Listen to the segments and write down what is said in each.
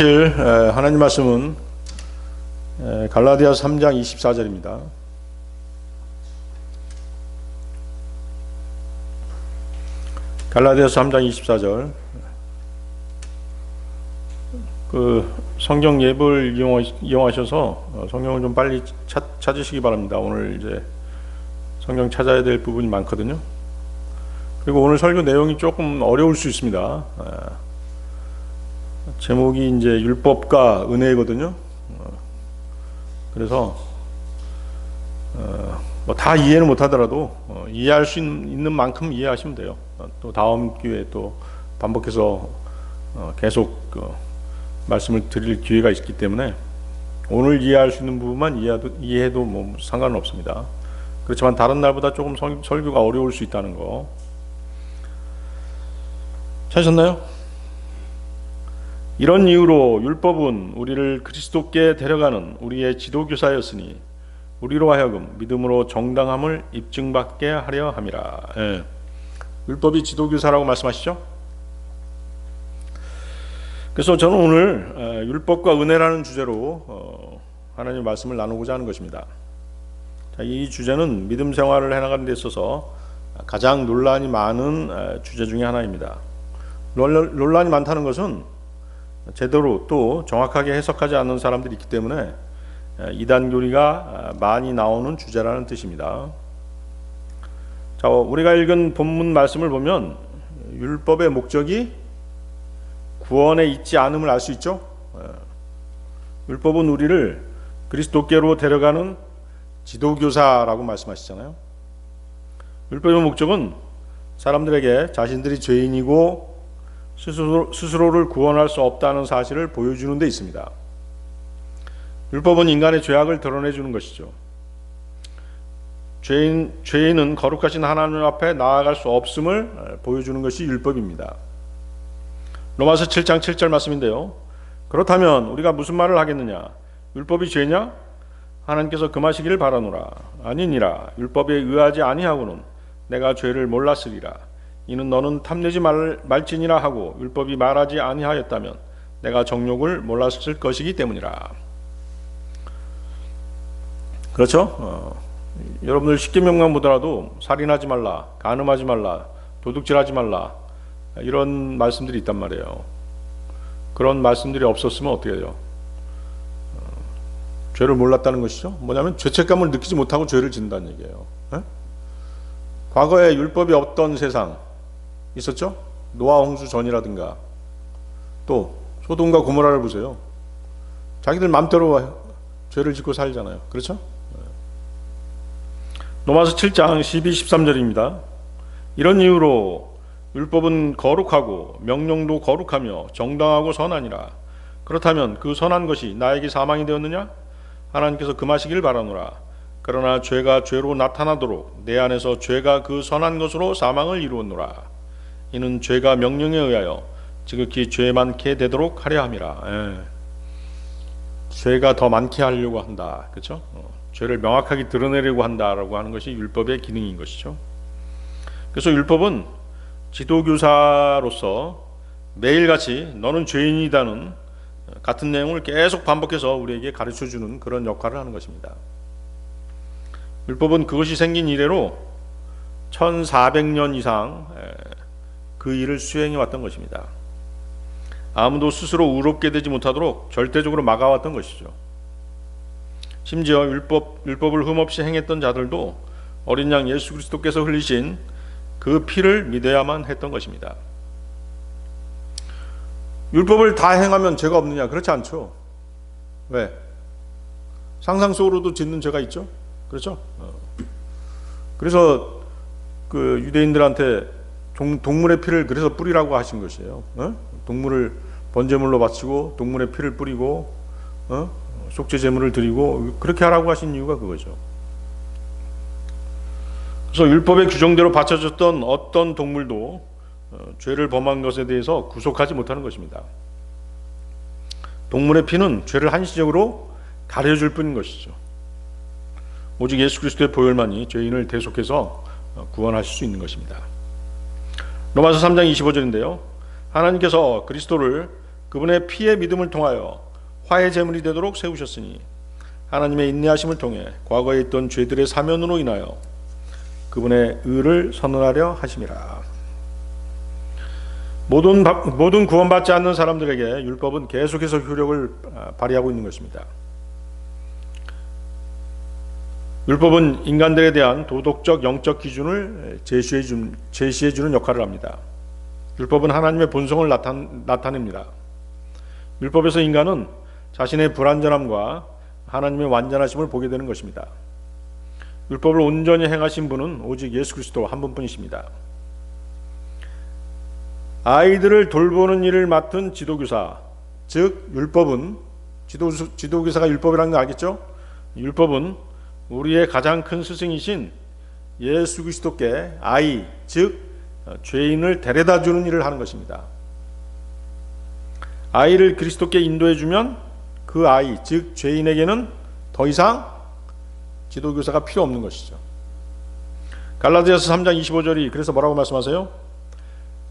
하나님 말씀은 갈라디아서 3장 24절입니다. 갈라디아서 3장 24절. 성경 예보를 이용하셔서 성경을 좀 빨리 찾으시기 바랍니다. 오늘 이제 성경 찾아야 될 부분이 많거든요. 그리고 오늘 설교 내용이 조금 어려울 수 있습니다. 제목이 이제 율법과 은혜거든요. 그래서 뭐 다 이해는 못하더라도 이해할 수 있는 만큼 이해하시면 돼요. 또 다음 기회에 또 반복해서 계속 말씀을 드릴 기회가 있기 때문에 오늘 이해할 수 있는 부분만 이해해도 뭐 상관은 없습니다. 그렇지만 다른 날보다 조금 설교가 어려울 수 있다는 거 찾으셨나요? 이런 이유로 율법은 우리를 그리스도께 데려가는 우리의 지도교사였으니 우리로 하여금 믿음으로 정당함을 입증받게 하려 함이라. 율법이 지도교사라고 말씀하시죠? 그래서 저는 오늘 율법과 은혜라는 주제로 하나님의 말씀을 나누고자 하는 것입니다. 이 주제는 믿음 생활을 해나가는 데 있어서 가장 논란이 많은 주제 중에 하나입니다. 논란이 많다는 것은 제대로 또 정확하게 해석하지 않는 사람들이 있기 때문에 이단 교리가 많이 나오는 주제라는 뜻입니다. 자, 우리가 읽은 본문 말씀을 보면 율법의 목적이 구원에 있지 않음을 알 수 있죠. 율법은 우리를 그리스도께로 데려가는 지도교사라고 말씀하시잖아요. 율법의 목적은 사람들에게 자신들이 죄인이고 스스로를 구원할 수 없다는 사실을 보여주는 데 있습니다. 율법은 인간의 죄악을 드러내주는 것이죠. 죄인은 거룩하신 하나님 앞에 나아갈 수 없음을 보여주는 것이 율법입니다. 로마서 7장 7절 말씀인데요. 그렇다면 우리가 무슨 말을 하겠느냐? 율법이 죄냐? 하나님께서 금하시기를 바라노라. 아니니라. 율법에 의하지 아니하고는 내가 죄를 몰랐으리라. 이는 너는 탐내지 말지니라 하고 율법이 말하지 아니하였다면 내가 정욕을 몰랐을 것이기 때문이라. 그렇죠? 여러분들 십계명만 보더라도 살인하지 말라, 간음하지 말라, 도둑질하지 말라 이런 말씀들이 있단 말이에요. 그런 말씀들이 없었으면 어떻게 해요? 죄를 몰랐다는 것이죠. 뭐냐면 죄책감을 느끼지 못하고 죄를 짓는다는 얘기예요. 과거에 율법이 없던 세상 있었죠? 노아 홍수 전이라든가 또 소돔과 고모라를 보세요. 자기들 맘대로 죄를 짓고 살잖아요. 그렇죠? 로마서 7장 12, 13절입니다. 이런 이유로 율법은 거룩하고 명령도 거룩하며 정당하고 선하니라. 그렇다면 그 선한 것이 나에게 사망이 되었느냐? 하나님께서 금하시길 바라노라. 그러나 죄가 죄로 나타나도록 내 안에서 죄가 그 선한 것으로 사망을 이루었노라. 이는 죄가 명령에 의하여 지극히 죄 많게 되도록 하려 함이라. 죄가 더 많게 하려고 한다. 그렇죠? 죄를 명확하게 드러내려고 한다라고 하는 것이 율법의 기능인 것이죠. 그래서 율법은 지도교사로서 매일같이 너는 죄인이다는 같은 내용을 계속 반복해서 우리에게 가르쳐주는 그런 역할을 하는 것입니다. 율법은 그것이 생긴 이래로 1400년 이상 그 일을 수행해 왔던 것입니다. 아무도 스스로 의롭게 되지 못하도록 절대적으로 막아왔던 것이죠. 심지어 율법을 흠없이 행했던 자들도 어린 양 예수 그리스도께서 흘리신 그 피를 믿어야만 했던 것입니다. 율법을 다 행하면 죄가 없느냐? 그렇지 않죠. 왜? 상상 속으로도 짓는 죄가 있죠. 그렇죠? 그래서 그 유대인들한테 동물의 피를 그래서 뿌리라고 하신 것이에요. 동물을 번제물로 바치고 동물의 피를 뿌리고 속죄 제물을 드리고 그렇게 하라고 하신 이유가 그거죠. 그래서 율법의 규정대로 바쳐졌던 어떤 동물도 죄를 범한 것에 대해서 구속하지 못하는 것입니다. 동물의 피는 죄를 한시적으로 가려줄 뿐인 것이죠. 오직 예수 그리스도의 보혈만이 죄인을 대속해서 구원하실 수 있는 것입니다. 로마서 3장 25절인데요. 하나님께서 그리스도를 그분의 피의 믿음을 통하여 화해 제물이 되도록 세우셨으니 하나님의 인내하심을 통해 과거에 있던 죄들의 사면으로 인하여 그분의 의를 선언하려 하심이라. 모든 구원받지 않는 사람들에게 율법은 계속해서 효력을 발휘하고 있는 것입니다. 율법은 인간들에 대한 도덕적 영적 기준을 제시해 주는 역할을 합니다. 율법은 하나님의 본성을 나타냅니다. 율법에서 인간은 자신의 불완전함과 하나님의 완전하심을 보게 되는 것입니다. 율법을 온전히 행하신 분은 오직 예수 그리스도 한 분뿐이십니다. 아이들을 돌보는 일을 맡은 지도교사, 즉 율법은 지도교사가 율법이라는 거 알겠죠? 율법은 우리의 가장 큰 스승이신 예수 그리스도께 아이, 즉 죄인을 데려다 주는 일을 하는 것입니다. 아이를 그리스도께 인도해 주면 그 아이, 즉 죄인에게는 더 이상 지도교사가 필요 없는 것이죠. 갈라디아서 3장 25절이 그래서 뭐라고 말씀하세요?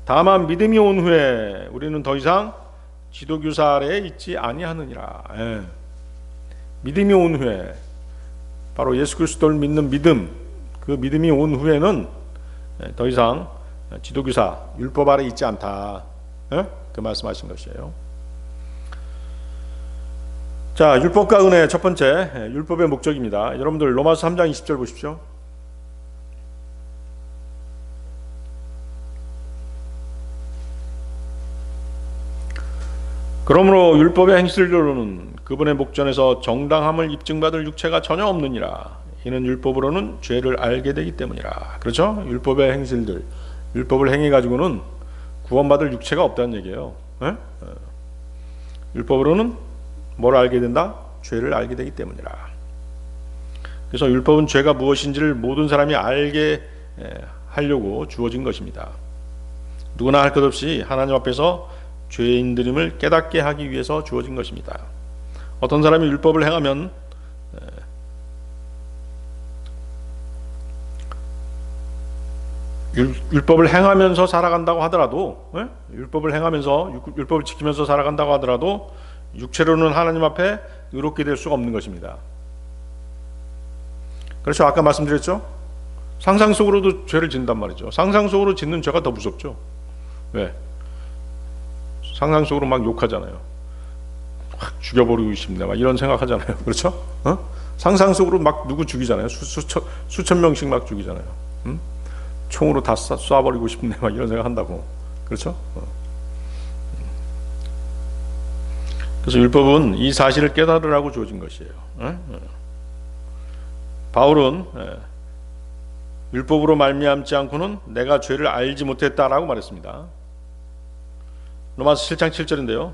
다만 믿음이 온 후에 우리는 더 이상 지도교사 아래에 있지 아니하느니라. 믿음이 온 후에, 바로 예수 그리스도를 믿는 믿음, 그 믿음이 온 후에는 더 이상 지도교사, 율법 아래에 있지 않다. 그 말씀하신 것이에요. 자, 율법과 은혜 첫 번째, 율법의 목적입니다. 여러분들 로마서 3장 20절 보십시오. 그러므로 율법의 행실로는 그분의 목전에서 정당함을 입증받을 육체가 전혀 없느니라. 이는 율법으로는 죄를 알게 되기 때문이라. 그렇죠? 율법의 행실들, 율법을 행해 가지고는 구원받을 육체가 없다는 얘기예요. 율법으로는 뭘 알게 된다? 죄를 알게 되기 때문이라. 그래서 율법은 죄가 무엇인지를 모든 사람이 알게 하려고 주어진 것입니다. 누구나 할 것 없이 하나님 앞에서 죄인들임을 깨닫게 하기 위해서 주어진 것입니다. 어떤 사람이 율법을 행하면 율법을 행하면서 살아간다고 하더라도, 율법을 행하면서 율법을 지키면서 살아간다고 하더라도 육체로는 하나님 앞에 의롭게 될 수가 없는 것입니다. 그렇죠? 아까 말씀드렸죠? 상상 속으로도 죄를 짓는단 말이죠. 상상 속으로 짓는 죄가 더 무섭죠. 왜? 상상 속으로 막 욕하잖아요. 확 죽여버리고 싶네, 막 이런 생각하잖아요. 그렇죠? 상상 속으로 막 누구 죽이잖아요. 수천 명씩 막 죽이잖아요. 총으로 다 쏴버리고 싶네, 막 이런 생각 한다고. 그렇죠? 그래서 율법은 이 사실을 깨달으라고 주어진 것이에요. 바울은 율법으로 말미암지 않고는 내가 죄를 알지 못했다라고 말했습니다. 로마서 7장 7절인데요.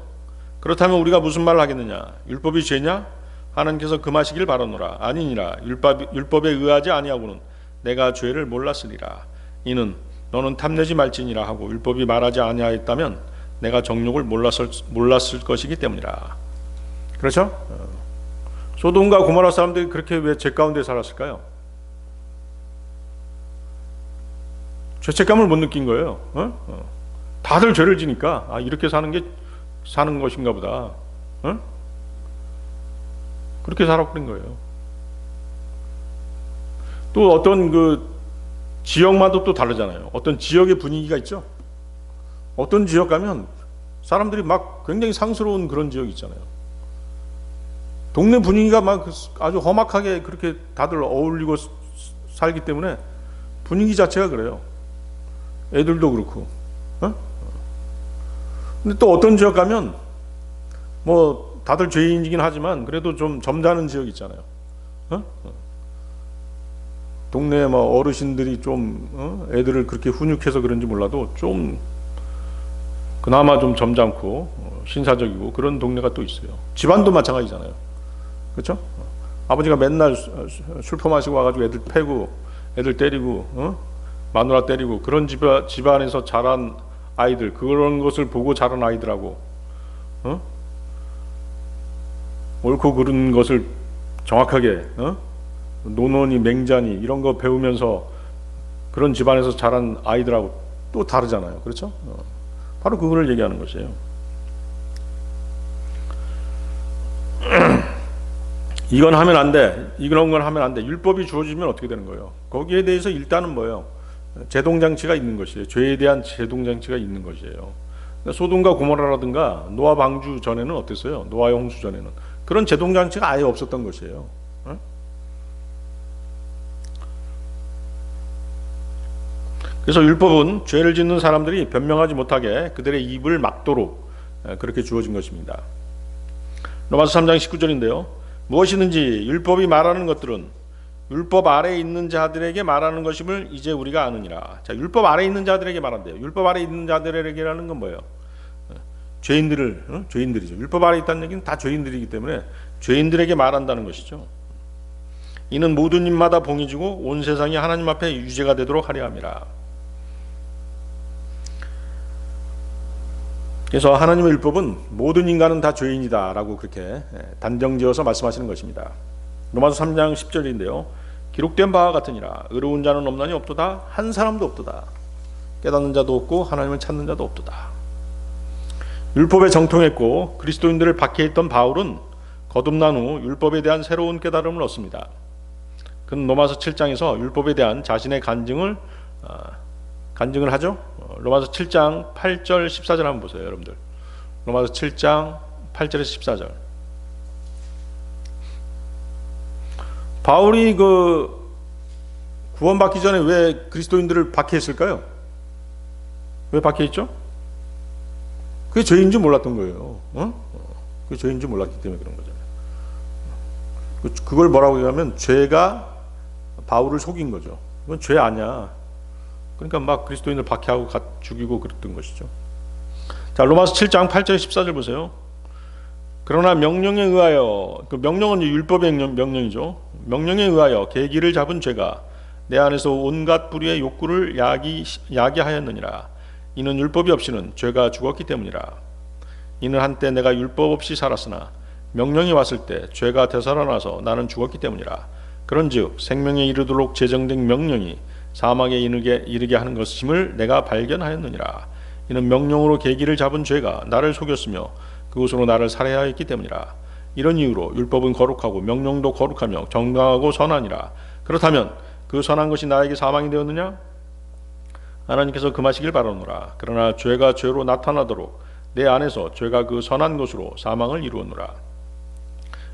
그렇다면 우리가 무슨 말을 하겠느냐? 율법이 죄냐? 하나님께서 금하시길 바라노라. 아니니라. 율법에 의하지 아니하고는 내가 죄를 몰랐으리라. 이는 너는 탐내지 말지니라 하고 율법이 말하지 아니하였다면 내가 정욕을 몰랐을 것이기 때문이라. 그렇죠? 소돔과 고모라 사람들이 그렇게 왜 죄 가운데 살았을까요? 죄책감을 못 느낀 거예요. 다들 죄를 지니까 이렇게 사는 것인가 보다. 그렇게 살아버린 거예요. 또 어떤 그 지역마다 또 다르잖아요. 어떤 지역의 분위기가 있죠. 어떤 지역 가면 사람들이 막 굉장히 상스러운 그런 지역이 있잖아요. 동네 분위기가 막 아주 험악하게 그렇게 다들 어울리고 살기 때문에 분위기 자체가 그래요. 애들도 그렇고. 근데 또 어떤 지역 가면 뭐 다들 죄인이긴 하지만 그래도 좀 점잖은 지역 있잖아요. 동네에 뭐 어르신들이 좀 애들을 그렇게 훈육해서 그런지 몰라도 좀 그나마 좀 점잖고 신사적이고 그런 동네가 또 있어요. 집안도 마찬가지잖아요. 그렇죠? 아버지가 맨날 술 퍼마시고 와가지고 애들 패고 애들 때리고 마누라 때리고 그런 집안에서 자란 아이들, 그런 것을 보고 자란 아이들하고 옳고 그른 것을 정확하게 논어니 맹자니 이런 거 배우면서 그런 집안에서 자란 아이들하고 또 다르잖아요. 그렇죠? 바로 그거를 얘기하는 것이에요. 이건 하면 안 돼, 이런 건 하면 안 돼, 율법이 주어지면 어떻게 되는 거예요? 거기에 대해서 일단은 뭐예요? 제동장치가 있는 것이에요. 죄에 대한 제동장치가 있는 것이에요. 소돔과 고모라라든가 노아 방주 전에는 어땠어요? 노아의 홍수 전에는 그런 제동장치가 아예 없었던 것이에요. 그래서 율법은 죄를 짓는 사람들이 변명하지 못하게 그들의 입을 막도록 그렇게 주어진 것입니다. 로마서 3장 19절인데요. 무엇이든지 율법이 말하는 것들은 율법 아래에 있는 자들에게 말하는 것임을 이제 우리가 아느니라. 자, 율법 아래에 있는 자들에게 말한대요. 율법 아래에 있는 자들에게라는 건 뭐예요? 죄인들이죠. 율법 아래에 있다는 얘기는 다 죄인들이기 때문에 죄인들에게 말한다는 것이죠. 이는 모든 입마다 봉이 지고 온 세상이 하나님 앞에 유죄가 되도록 하려 함이라. 그래서 하나님의 율법은 모든 인간은 다 죄인이다 라고 그렇게 단정지어서 말씀하시는 것입니다. 로마서 3장 10절인데요. 기록된 바와 같으니라. 의로운 자는 없나니 없도다. 한 사람도 없도다. 깨닫는 자도 없고 하나님을 찾는 자도 없도다. 율법에 정통했고 그리스도인들을 박해했던 바울은 거듭난 후 율법에 대한 새로운 깨달음을 얻습니다. 그는 로마서 7장에서 율법에 대한 자신의 간증을 하죠. 로마서 7장 8절 14절 한번 보세요, 여러분들. 로마서 7장 8절에서 14절. 바울이 구원받기 전에 왜 그리스도인들을 박해했을까요? 왜 박해했죠? 그게 죄인 줄 몰랐던 거예요. 그게 죄인 줄 몰랐기 때문에 그런 거잖아요. 그걸 뭐라고 얘기하면 죄가 바울을 속인 거죠. 그건 죄 아니야. 그러니까 막 그리스도인을 박해하고 죽이고 그랬던 것이죠. 자, 로마서 7장 8절 14절 보세요. 그러나 명령에 의하여, 그 명령은 율법의 명령이죠. 명령에 의하여 계기를 잡은 죄가 내 안에서 온갖 불의의 욕구를 야기하였느니라. 이는 율법이 없이는 죄가 죽었기 때문이라. 이는 한때 내가 율법 없이 살았으나 명령이 왔을 때 죄가 되살아나서 나는 죽었기 때문이라. 그런즉 생명에 이르도록 제정된 명령이 사망에 이르게 하는 것임을 내가 발견하였느니라. 이는 명령으로 계기를 잡은 죄가 나를 속였으며 그것으로 나를 살해하였기 때문이라. 이런 이유로 율법은 거룩하고 명령도 거룩하며 정당하고 선하니라. 그렇다면 그 선한 것이 나에게 사망이 되었느냐? 하나님께서 금하시길 바라노라. 그러나 죄가 죄로 나타나도록 내 안에서 죄가 그 선한 것으로 사망을 이루었노라.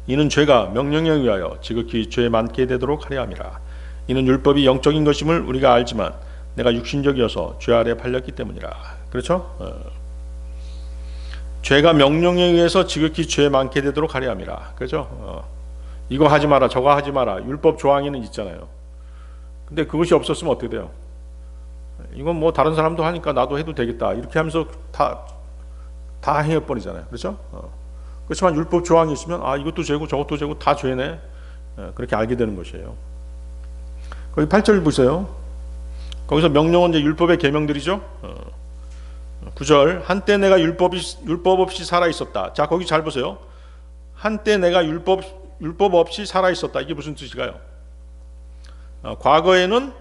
이는 죄가 명령에 의하여 지극히 죄 많게 되도록 하려 함이라. 이는 율법이 영적인 것임을 우리가 알지만 내가 육신적이어서 죄 아래 팔렸기 때문이라. 그렇죠? 죄가 명령에 의해서 지극히 죄 많게 되도록 하려 함이라. 그렇죠? 이거 하지 마라, 저거 하지 마라. 율법 조항에는 있잖아요. 근데 그것이 없었으면 어떻게 돼요? 이건 뭐 다른 사람도 하니까 나도 해도 되겠다. 이렇게 하면서 다 해버리잖아요. 그렇죠? 그렇지만 율법 조항이 있으면 이것도 죄고 저것도 죄고 다 죄네. 그렇게 알게 되는 것이에요. 거기 8절 보세요. 거기서 명령은 이제 율법의 계명들이죠. 9절 한때 내가 율법 없이 살아 있었다. 자, 거기 잘 보세요. 한때 내가 율법 없이 살아 있었다. 이게 무슨 뜻일까요? 과거에는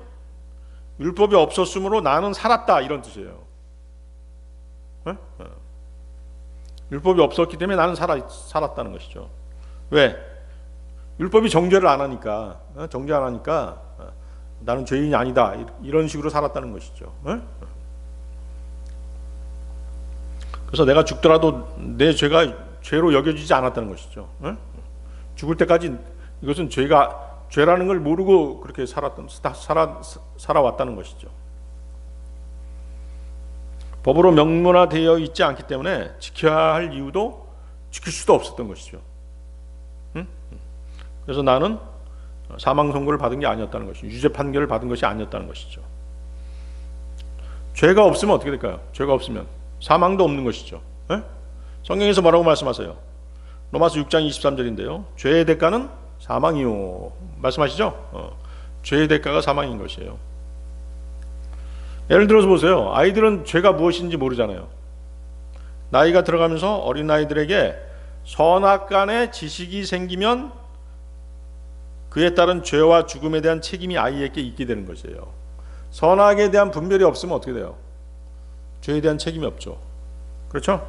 율법이 없었으므로 나는 살았다, 이런 뜻이에요. 율법이 없었기 때문에 나는 살았다는 것이죠. 왜? 율법이 정죄를 안 하니까, 정죄 안 하니까 나는 죄인이 아니다, 이런 식으로 살았다는 것이죠. 그래서 내가 죽더라도 내 죄가 죄로 여겨지지 않았다는 것이죠. 죽을 때까지 이것은 죄라는 걸 모르고 그렇게 살아왔다는 것이죠. 법으로 명문화되어 있지 않기 때문에 지켜야 할 이유도 지킬 수도 없었던 것이죠. 그래서 나는 사망 선고를 받은 게 아니었다는 것이죠. 유죄 판결을 받은 것이 아니었다는 것이죠. 죄가 없으면 어떻게 될까요? 죄가 없으면 사망도 없는 것이죠. 성경에서 뭐라고 말씀하세요? 로마서 6장 23절인데요. 죄의 대가는 사망이요, 말씀하시죠? 죄의 대가가 사망인 것이에요. 예를 들어서 보세요. 아이들은 죄가 무엇인지 모르잖아요. 나이가 들어가면서 어린아이들에게 선악간의 지식이 생기면 그에 따른 죄와 죽음에 대한 책임이 아이에게 있게 되는 것이에요. 선악에 대한 분별이 없으면 어떻게 돼요? 죄에 대한 책임이 없죠. 그렇죠?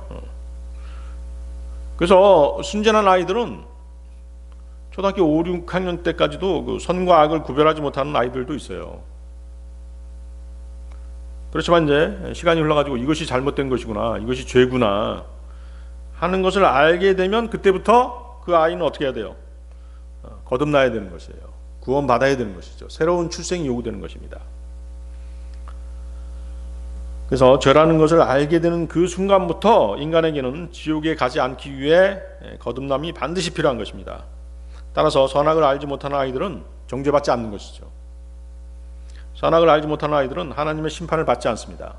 그래서 순전한 아이들은 초등학교 5, 6학년 때까지도 그 선과 악을 구별하지 못하는 아이들도 있어요. 그렇지만 이제 시간이 흘러가지고 이것이 잘못된 것이구나, 이것이 죄구나 하는 것을 알게 되면 그때부터 그 아이는 어떻게 해야 돼요? 거듭나야 되는 것이에요. 구원받아야 되는 것이죠. 새로운 출생이 요구되는 것입니다. 그래서 죄라는 것을 알게 되는 그 순간부터 인간에게는 지옥에 가지 않기 위해 거듭남이 반드시 필요한 것입니다. 따라서 선악을 알지 못하는 아이들은 정죄받지 않는 것이죠. 선악을 알지 못하는 아이들은 하나님의 심판을 받지 않습니다.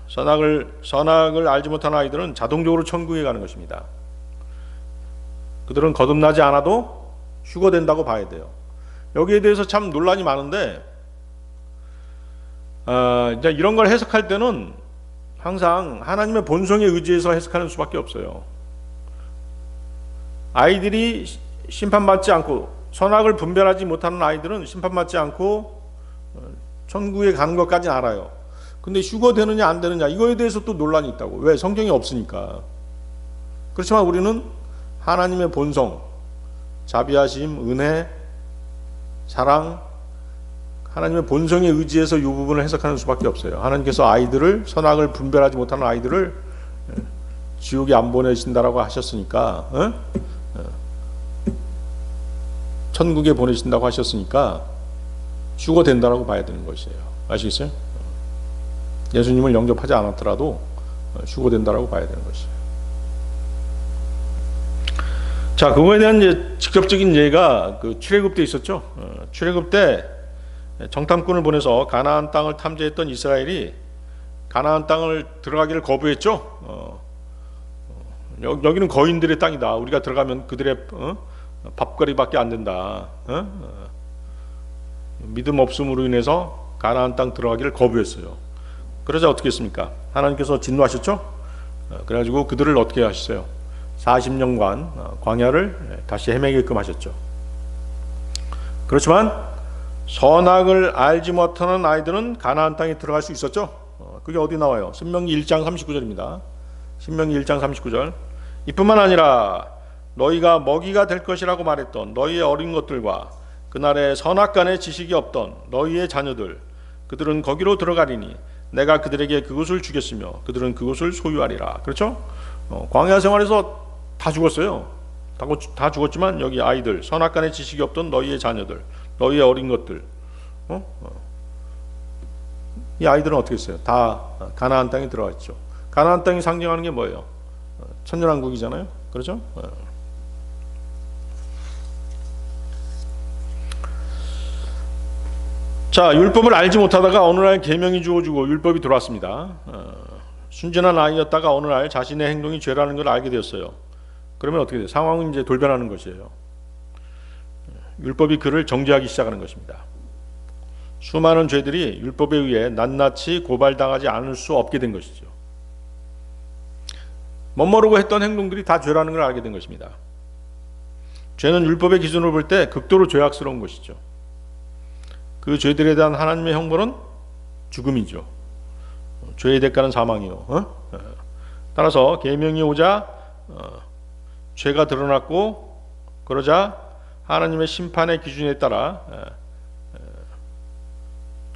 선악을 알지 못하는 아이들은 자동적으로 천국에 가는 것입니다. 그들은 거듭나지 않아도 휴거된다고 봐야 돼요. 여기에 대해서 참 논란이 많은데 이제 이런 걸 해석할 때는 항상 하나님의 본성에 의지해서 해석하는 수밖에 없어요. 아이들이 심판받지 않고 선악을 분별하지 못하는 아이들은 심판받지 않고 천국에 가는 것까지는 알아요. 근데 휴거되느냐 안 되느냐 이거에 대해서 또 논란이 있다고. 왜? 성경이 없으니까. 그렇지만 우리는 하나님의 본성, 자비하심, 은혜, 사랑, 하나님의 본성에 의지해서 이 부분을 해석하는 수밖에 없어요. 하나님께서 아이들을, 선악을 분별하지 못하는 아이들을 지옥에 안 보내신다라고 하셨으니까, 천국에 보내신다고 하셨으니까 휴거된다라고 봐야 되는 것이에요. 아시겠어요? 예수님을 영접하지 않았더라도 휴거된다라고 봐야 되는 것이에요. 자, 그거에 대한 이제 직접적인 예가 그 출애굽 때 있었죠. 출애굽 때 정탐꾼을 보내서 가나안 땅을 탐지했던 이스라엘이 가나안 땅을 들어가기를 거부했죠. 여기는 거인들의 땅이다. 우리가 들어가면 그들의 밥거리밖에 안 된다. 믿음 없음으로 인해서 가나안 땅 들어가기를 거부했어요. 그러자 어떻게 했습니까? 하나님께서 진노하셨죠. 그래가지고 그들을 어떻게 하셨어요? 40년간 광야를 다시 헤매게끔 하셨죠. 그렇지만 선악을 알지 못하는 아이들은 가나안 땅에 들어갈 수 있었죠. 그게 어디 나와요? 신명기 1장 39절입니다. 신명기 1장 39절. 이뿐만 아니라 너희가 먹이가 될 것이라고 말했던 너희의 어린 것들과 그날에 선악간의 지식이 없던 너희의 자녀들 그들은 거기로 들어가리니 내가 그들에게 그곳을 주겠으며 그들은 그곳을 소유하리라. 그렇죠? 광야 생활에서 다 죽었어요. 다 죽었지만 여기 아이들, 선악간의 지식이 없던 너희의 자녀들, 너희의 어린 것들, 이 아이들은 어떻게 했어요? 다 가나안 땅에 들어갔죠. 가나안 땅이 상징하는 게 뭐예요? 천년왕국이잖아요. 그렇죠? 자, 율법을 알지 못하다가 어느 날 계명이 주어지고 율법이 들어왔습니다. 순진한 아이였다가 어느 날 자신의 행동이 죄라는 걸 알게 되었어요. 그러면 어떻게 돼요? 상황은 이제 돌변하는 것이에요. 율법이 그를 정죄하기 시작하는 것입니다. 수많은 죄들이 율법에 의해 낱낱이 고발당하지 않을 수 없게 된 것이죠. 멋모르고 했던 행동들이 다 죄라는 걸 알게 된 것입니다. 죄는 율법의 기준으로 볼 때 극도로 죄악스러운 것이죠. 그 죄들에 대한 하나님의 형벌은 죽음이죠. 죄의 대가는 사망이요. 따라서 계명이 오자 죄가 드러났고 그러자 하나님의 심판의 기준에 따라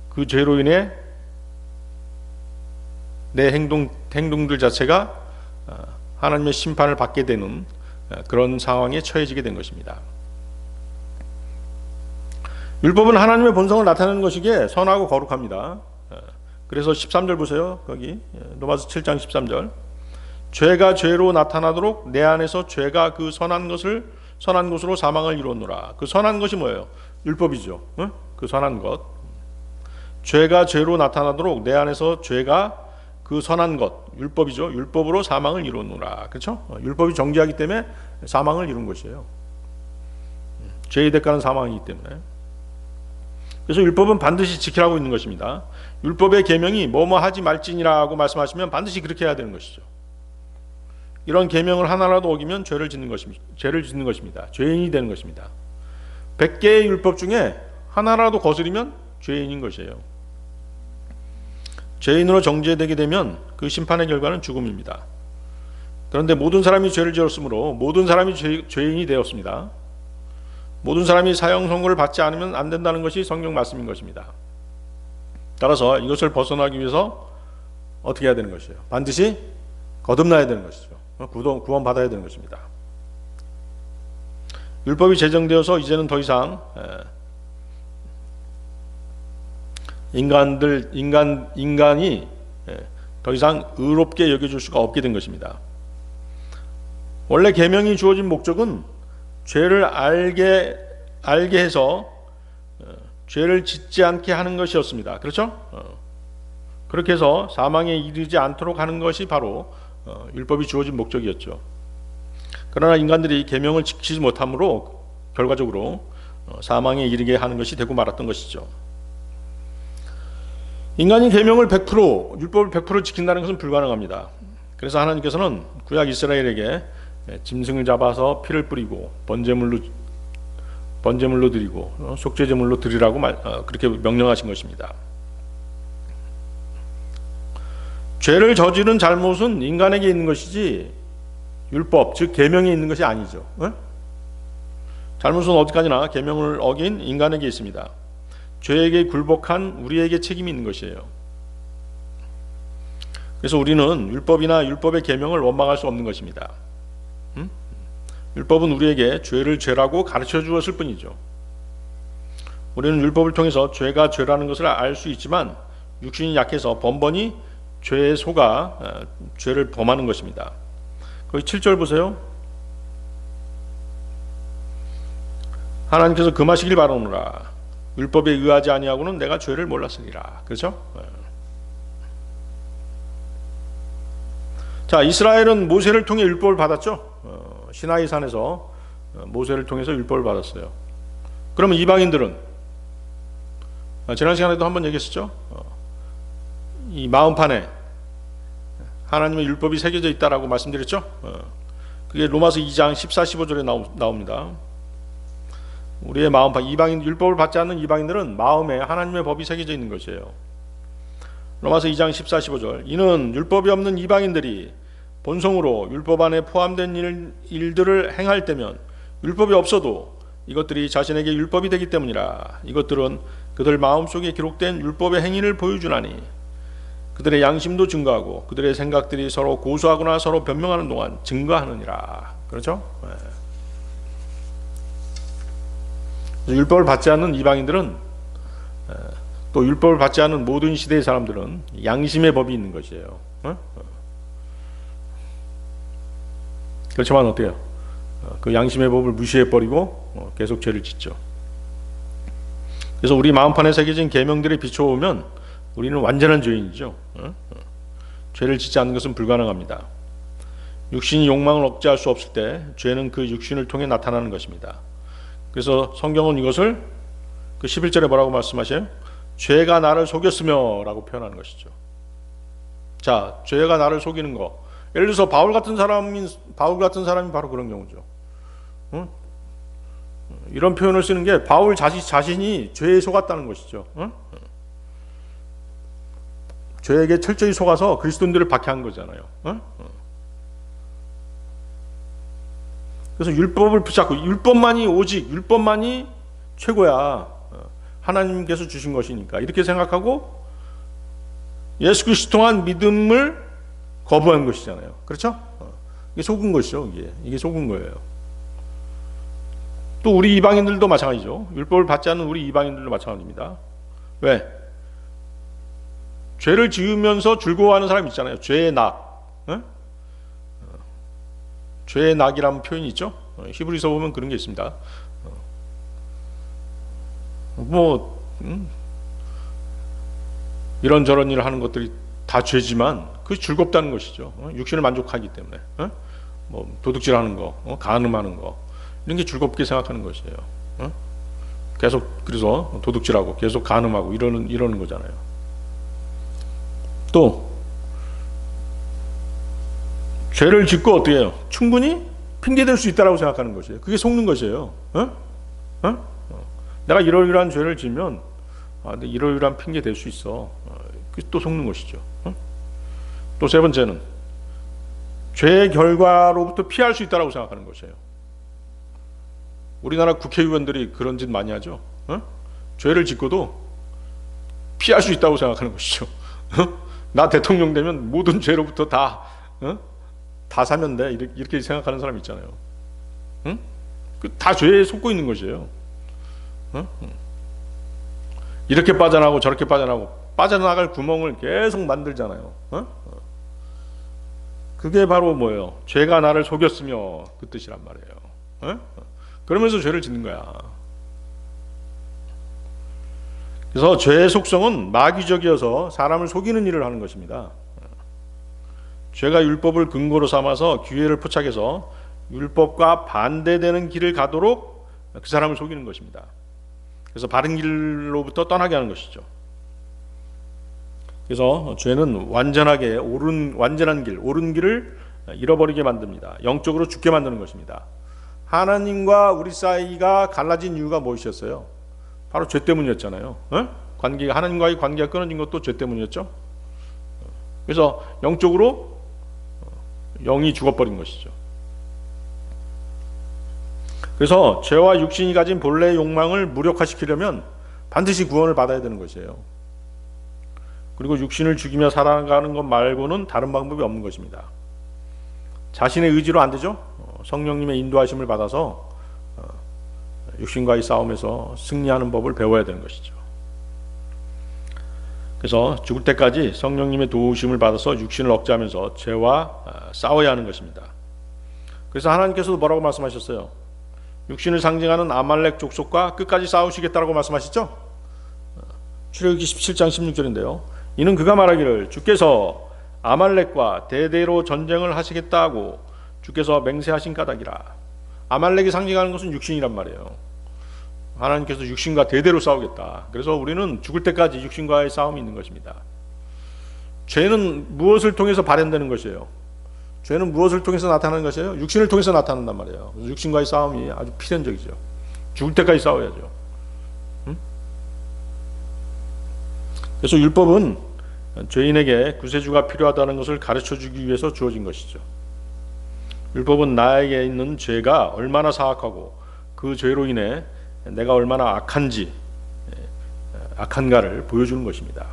그 죄로 인해 내 행동들 자체가 하나님의 심판을 받게 되는 그런 상황에 처해지게 된 것입니다. 율법은 하나님의 본성을 나타내는 것이기에 선하고 거룩합니다. 그래서 13절 보세요. 거기 로마서 7장 13절. 죄가 죄로 나타나도록 내 안에서 죄가 그 선한 것으로 사망을 이루었노라. 그 선한 것이 뭐예요? 율법이죠. 그 선한 것. 죄가 죄로 나타나도록 내 안에서 죄가 그 선한 것, 율법이죠. 율법으로 사망을 이루었노라. 그렇죠? 율법이 정죄하기 때문에 사망을 이룬 것이에요. 죄의 대가는 사망이기 때문에. 그래서 율법은 반드시 지키라고 있는 것입니다. 율법의 계명이 뭐뭐 하지 말지니라고 말씀하시면 반드시 그렇게 해야 되는 것이죠. 이런 계명을 하나라도 어기면 죄를 짓는 것입니다. 죄인이 되는 것입니다. 100개의 율법 중에 하나라도 거스리면 죄인인 것이에요. 죄인으로 정죄되게 되면 그 심판의 결과는 죽음입니다. 그런데 모든 사람이 죄를 지었으므로 모든 사람이 죄인이 되었습니다. 모든 사람이 사형 선고를 받지 않으면 안 된다는 것이 성경 말씀인 것입니다. 따라서 이것을 벗어나기 위해서 어떻게 해야 되는 것이에요? 반드시 거듭나야 되는 것이죠. 구원 받아야 되는 것입니다. 율법이 제정되어서 이제는 더 이상 인간이 더 이상 의롭게 여겨줄 수가 없게 된 것입니다. 원래 계명이 주어진 목적은 죄를 알게 해서 죄를 짓지 않게 하는 것이었습니다. 그렇죠? 그렇게 해서 사망에 이르지 않도록 하는 것이 바로 율법이 주어진 목적이었죠. 그러나 인간들이 계명을 지키지 못함으로 결과적으로 사망에 이르게 하는 것이 되고 말았던 것이죠. 인간이 계명을 100%, 율법을 100% 지킨다는 것은 불가능합니다. 그래서 하나님께서는 구약 이스라엘에게 짐승을 잡아서 피를 뿌리고 번제물로 드리고 속죄제물로 드리라고 그렇게 명령하신 것입니다. 죄를 저지른 잘못은 인간에게 있는 것이지 율법, 즉 계명에 있는 것이 아니죠. 잘못은 어디까지나 계명을 어긴 인간에게 있습니다. 죄에게 굴복한 우리에게 책임이 있는 것이에요. 그래서 우리는 율법이나 율법의 계명을 원망할 수 없는 것입니다. 율법은 우리에게 죄를 죄라고 가르쳐 주었을 뿐이죠. 우리는 율법을 통해서 죄가 죄라는 것을 알 수 있지만 육신이 약해서 번번이 죄에 속아 죄를 범하는 것입니다. 거기 7절 보세요. 하나님께서 금하시길 바라노라. 율법에 의하지 아니하고는 내가 죄를 몰랐으리라. 그렇죠? 자, 이스라엘은 모세를 통해 율법을 받았죠. 시나이 산에서 모세를 통해서 율법을 받았어요. 그러면 이방인들은 지난 시간에도 한번 얘기했었죠. 이 마음판에 하나님의 율법이 새겨져 있다라고 말씀드렸죠. 그게 로마서 2장 14, 15절에 나옵니다. 우리의 마음판, 율법을 받지 않는 이방인들은 마음에 하나님의 법이 새겨져 있는 것이에요. 로마서 2장 14, 15절. 이는 율법이 없는 이방인들이 본성으로 율법 안에 포함된 일들을 행할 때면 율법이 없어도 이것들이 자신에게 율법이 되기 때문이라. 이것들은 그들 마음속에 기록된 율법의 행위를 보여주나니 그들의 양심도 증거하고 그들의 생각들이 서로 고소하거나 서로 변명하는 동안 증거하느니라. 그렇죠? 율법을 받지 않는 이방인들은, 또 율법을 받지 않는 모든 시대의 사람들은 양심의 법이 있는 것이에요. 그렇지만 어때요? 그 양심의 법을 무시해버리고 계속 죄를 짓죠. 그래서 우리 마음판에 새겨진 계명들에 비춰보면 우리는 완전한 죄인이죠. 죄를 짓지 않는 것은 불가능합니다. 육신이 욕망을 억제할 수 없을 때 죄는 그 육신을 통해 나타나는 것입니다. 그래서 성경은 이것을 그 11절에 뭐라고 말씀하셔요? 죄가 나를 속였으며 라고 표현하는 것이죠. 자, 죄가 나를 속이는 거. 예를 들어서 바울 같은 사람이 바로 그런 경우죠. 이런 표현을 쓰는 게 바울 자신이 죄에 속았다는 것이죠. 죄에게 철저히 속아서 그리스도인들을 박해한 거잖아요. 그래서 율법을 붙잡고 오직 율법만이 최고야. 하나님께서 주신 것이니까 이렇게 생각하고 예수 그리스도 통한 믿음을 거부한 것이잖아요. 그렇죠? 이게 속은 것이죠. 이게 속은 거예요. 또 우리 이방인들도 마찬가지죠. 율법을 받지 않는 우리 이방인들도 마찬가지입니다. 왜? 죄를 지으면서 즐거워하는 사람 있잖아요. 죄의 낙. 죄의 낙이라는 표현이 있죠. 히브리서 보면 그런 게 있습니다. 이런저런 일을 하는 것들이 다 죄지만 그게 즐겁다는 것이죠. 육신을 만족하기 때문에. 도둑질하는 거, 간음하는 거 이런 게 즐겁게 생각하는 것이에요. 계속 그래서 도둑질하고 계속 간음하고 이러는 거잖아요. 또 죄를 짓고 어떻게 해요? 충분히 핑계댈 수 있다고 생각하는 것이에요. 그게 속는 것이에요. 내가 이러이러한 죄를 지으면 이러이러한 핑계 댈 수 있어. 그게 또 속는 것이죠. 또 세 번째는 죄의 결과로부터 피할 수 있다고 생각하는 것이에요. 우리나라 국회의원들이 그런 짓 많이 하죠. 죄를 짓고도 피할 수 있다고 생각하는 것이죠. 나 대통령 되면 모든 죄로부터 다 사면 돼, 이렇게 생각하는 사람 있잖아요. 다 죄에 속고 있는 것이에요. 이렇게 빠져나가고 저렇게 빠져나갈 구멍을 계속 만들잖아요. 그게 바로 뭐예요? 죄가 나를 속였으며 그 뜻이란 말이에요. 그러면서 죄를 짓는 거야. 그래서 죄의 속성은 마귀적이어서 사람을 속이는 일을 하는 것입니다. 죄가 율법을 근거로 삼아서 기회를 포착해서 율법과 반대되는 길을 가도록 그 사람을 속이는 것입니다. 그래서 바른 길로부터 떠나게 하는 것이죠. 그래서 죄는 완전한 길, 옳은 길을 잃어버리게 만듭니다. 영적으로 죽게 만드는 것입니다. 하나님과 우리 사이가 갈라진 이유가 무엇이었어요? 바로 죄 때문이었잖아요. 하나님과의 관계가 끊어진 것도 죄 때문이었죠. 그래서 영적으로 영이 죽어버린 것이죠. 그래서 죄와 육신이 가진 본래의 욕망을 무력화시키려면 반드시 구원을 받아야 되는 것이에요. 그리고 육신을 죽이며 살아가는 것 말고는 다른 방법이 없는 것입니다. 자신의 의지로 안 되죠. 성령님의 인도하심을 받아서 육신과의 싸움에서 승리하는 법을 배워야 되는 것이죠. 그래서 죽을 때까지 성령님의 도우심을 받아서 육신을 억제하면서 죄와 싸워야 하는 것입니다. 그래서 하나님께서도 뭐라고 말씀하셨어요? 육신을 상징하는 아말렉 족속과 끝까지 싸우시겠다라고 말씀하셨죠? 출애굽기 17장 16절인데요. 이는 그가 말하기를 주께서 아말렉과 대대로 전쟁을 하시겠다고 주께서 맹세하신 까닭이라. 아말렉이 상징하는 것은 육신이란 말이에요. 하나님께서 육신과 대대로 싸우겠다. 그래서 우리는 죽을 때까지 육신과의 싸움이 있는 것입니다. 죄는 무엇을 통해서 발현되는 것이에요? 죄는 무엇을 통해서 나타나는 것이에요? 육신을 통해서 나타난단 말이에요. 그래서 육신과의 싸움이 아주 필연적이죠. 죽을 때까지 싸워야죠. 그래서 율법은 죄인에게 구세주가 필요하다는 것을 가르쳐주기 위해서 주어진 것이죠. 율법은 나에게 있는 죄가 얼마나 사악하고 그 죄로 인해 내가 얼마나 악한가를 보여주는 것입니다.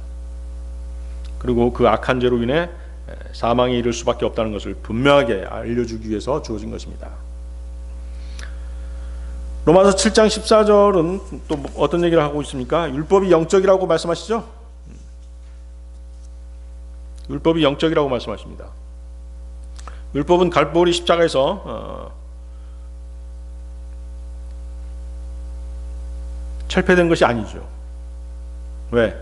그리고 그 악한 죄로 인해 사망에 이를 수밖에 없다는 것을 분명하게 알려주기 위해서 주어진 것입니다. 로마서 7장 14절은 또 어떤 얘기를 하고 있습니까? 율법이 영적이라고 말씀하시죠? 율법이 영적이라고 말씀하십니다. 율법은 갈보리 십자가에서 철폐된 것이 아니죠. 왜?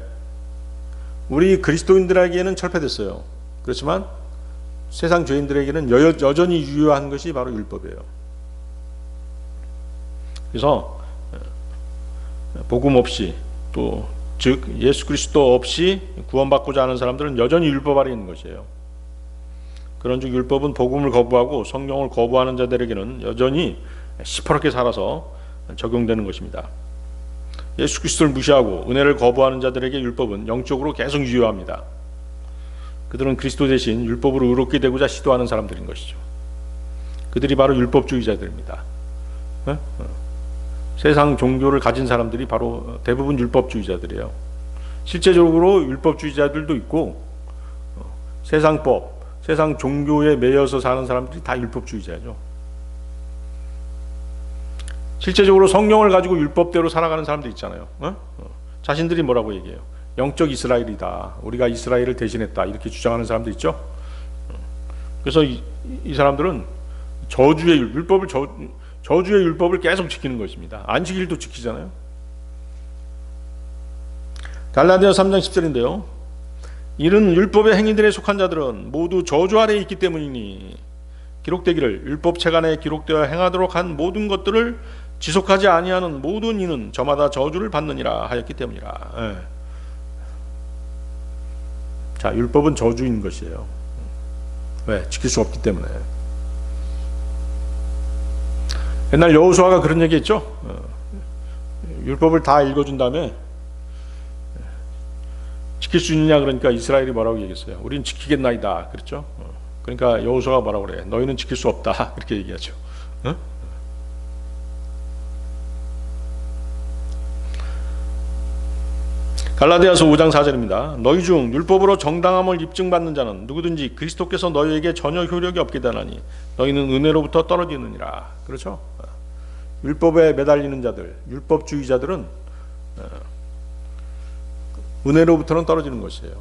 우리 그리스도인들에게는 철폐됐어요. 그렇지만 세상 죄인들에게는 여전히 유효한 것이 바로 율법이에요. 그래서 복음 없이 또 즉 예수 그리스도 없이 구원받고자 하는 사람들은 여전히 율법 아래 있는 것이에요. 그런즉 율법은 복음을 거부하고 성령을 거부하는 자들에게는 여전히 시퍼렇게 살아서 적용되는 것입니다. 예수 그리스도를 무시하고 은혜를 거부하는 자들에게 율법은 영적으로 계속 유효합니다. 그들은 그리스도 대신 율법으로 의롭게 되고자 시도하는 사람들인 것이죠. 그들이 바로 율법주의자들입니다. 세상 종교를 가진 사람들이 바로 대부분 율법주의자들이에요. 실제적으로 율법주의자들도 있고 세상법, 세상 종교에 매여서 사는 사람들이 다 율법주의자죠. 실제적으로 성령을 가지고 율법대로 살아가는 사람들 있잖아요. 자신들이 뭐라고 얘기해요? 영적 이스라엘이다. 우리가 이스라엘을 대신했다. 이렇게 주장하는 사람들 있죠. 그래서 이 사람들은 저주의 율법을 계속 지키는 것입니다. 안식일도 지키잖아요. 갈라디아 3장 10절인데요. 이는 율법의 행위들에 속한 자들은 모두 저주 아래에 있기 때문이니 기록되기를 율법책 안에 기록되어 행하도록 한 모든 것들을 지속하지 아니하는 모든 이는 저마다 저주를 받느니라 하였기 때문이라. 자, 율법은 저주인 것이에요. 왜? 지킬 수 없기 때문에. 옛날 여호수아가 그런 얘기 했죠. 율법을 다 읽어준 다음에 지킬 수 있느냐 그러니까 이스라엘이 뭐라고 얘기했어요? 우린 지키겠나이다 그랬죠. 그러니까 여호수아가 뭐라고 그래? 너희는 지킬 수 없다 이렇게 얘기하죠. 갈라디아서 5장 4절입니다. 너희 중 율법으로 정당함을 입증받는 자는 누구든지 그리스도께서 너희에게 전혀 효력이 없게 되나니 너희는 은혜로부터 떨어지느니라. 그렇죠? 율법에 매달리는 자들, 율법주의자들은 은혜로부터는 떨어지는 것이에요.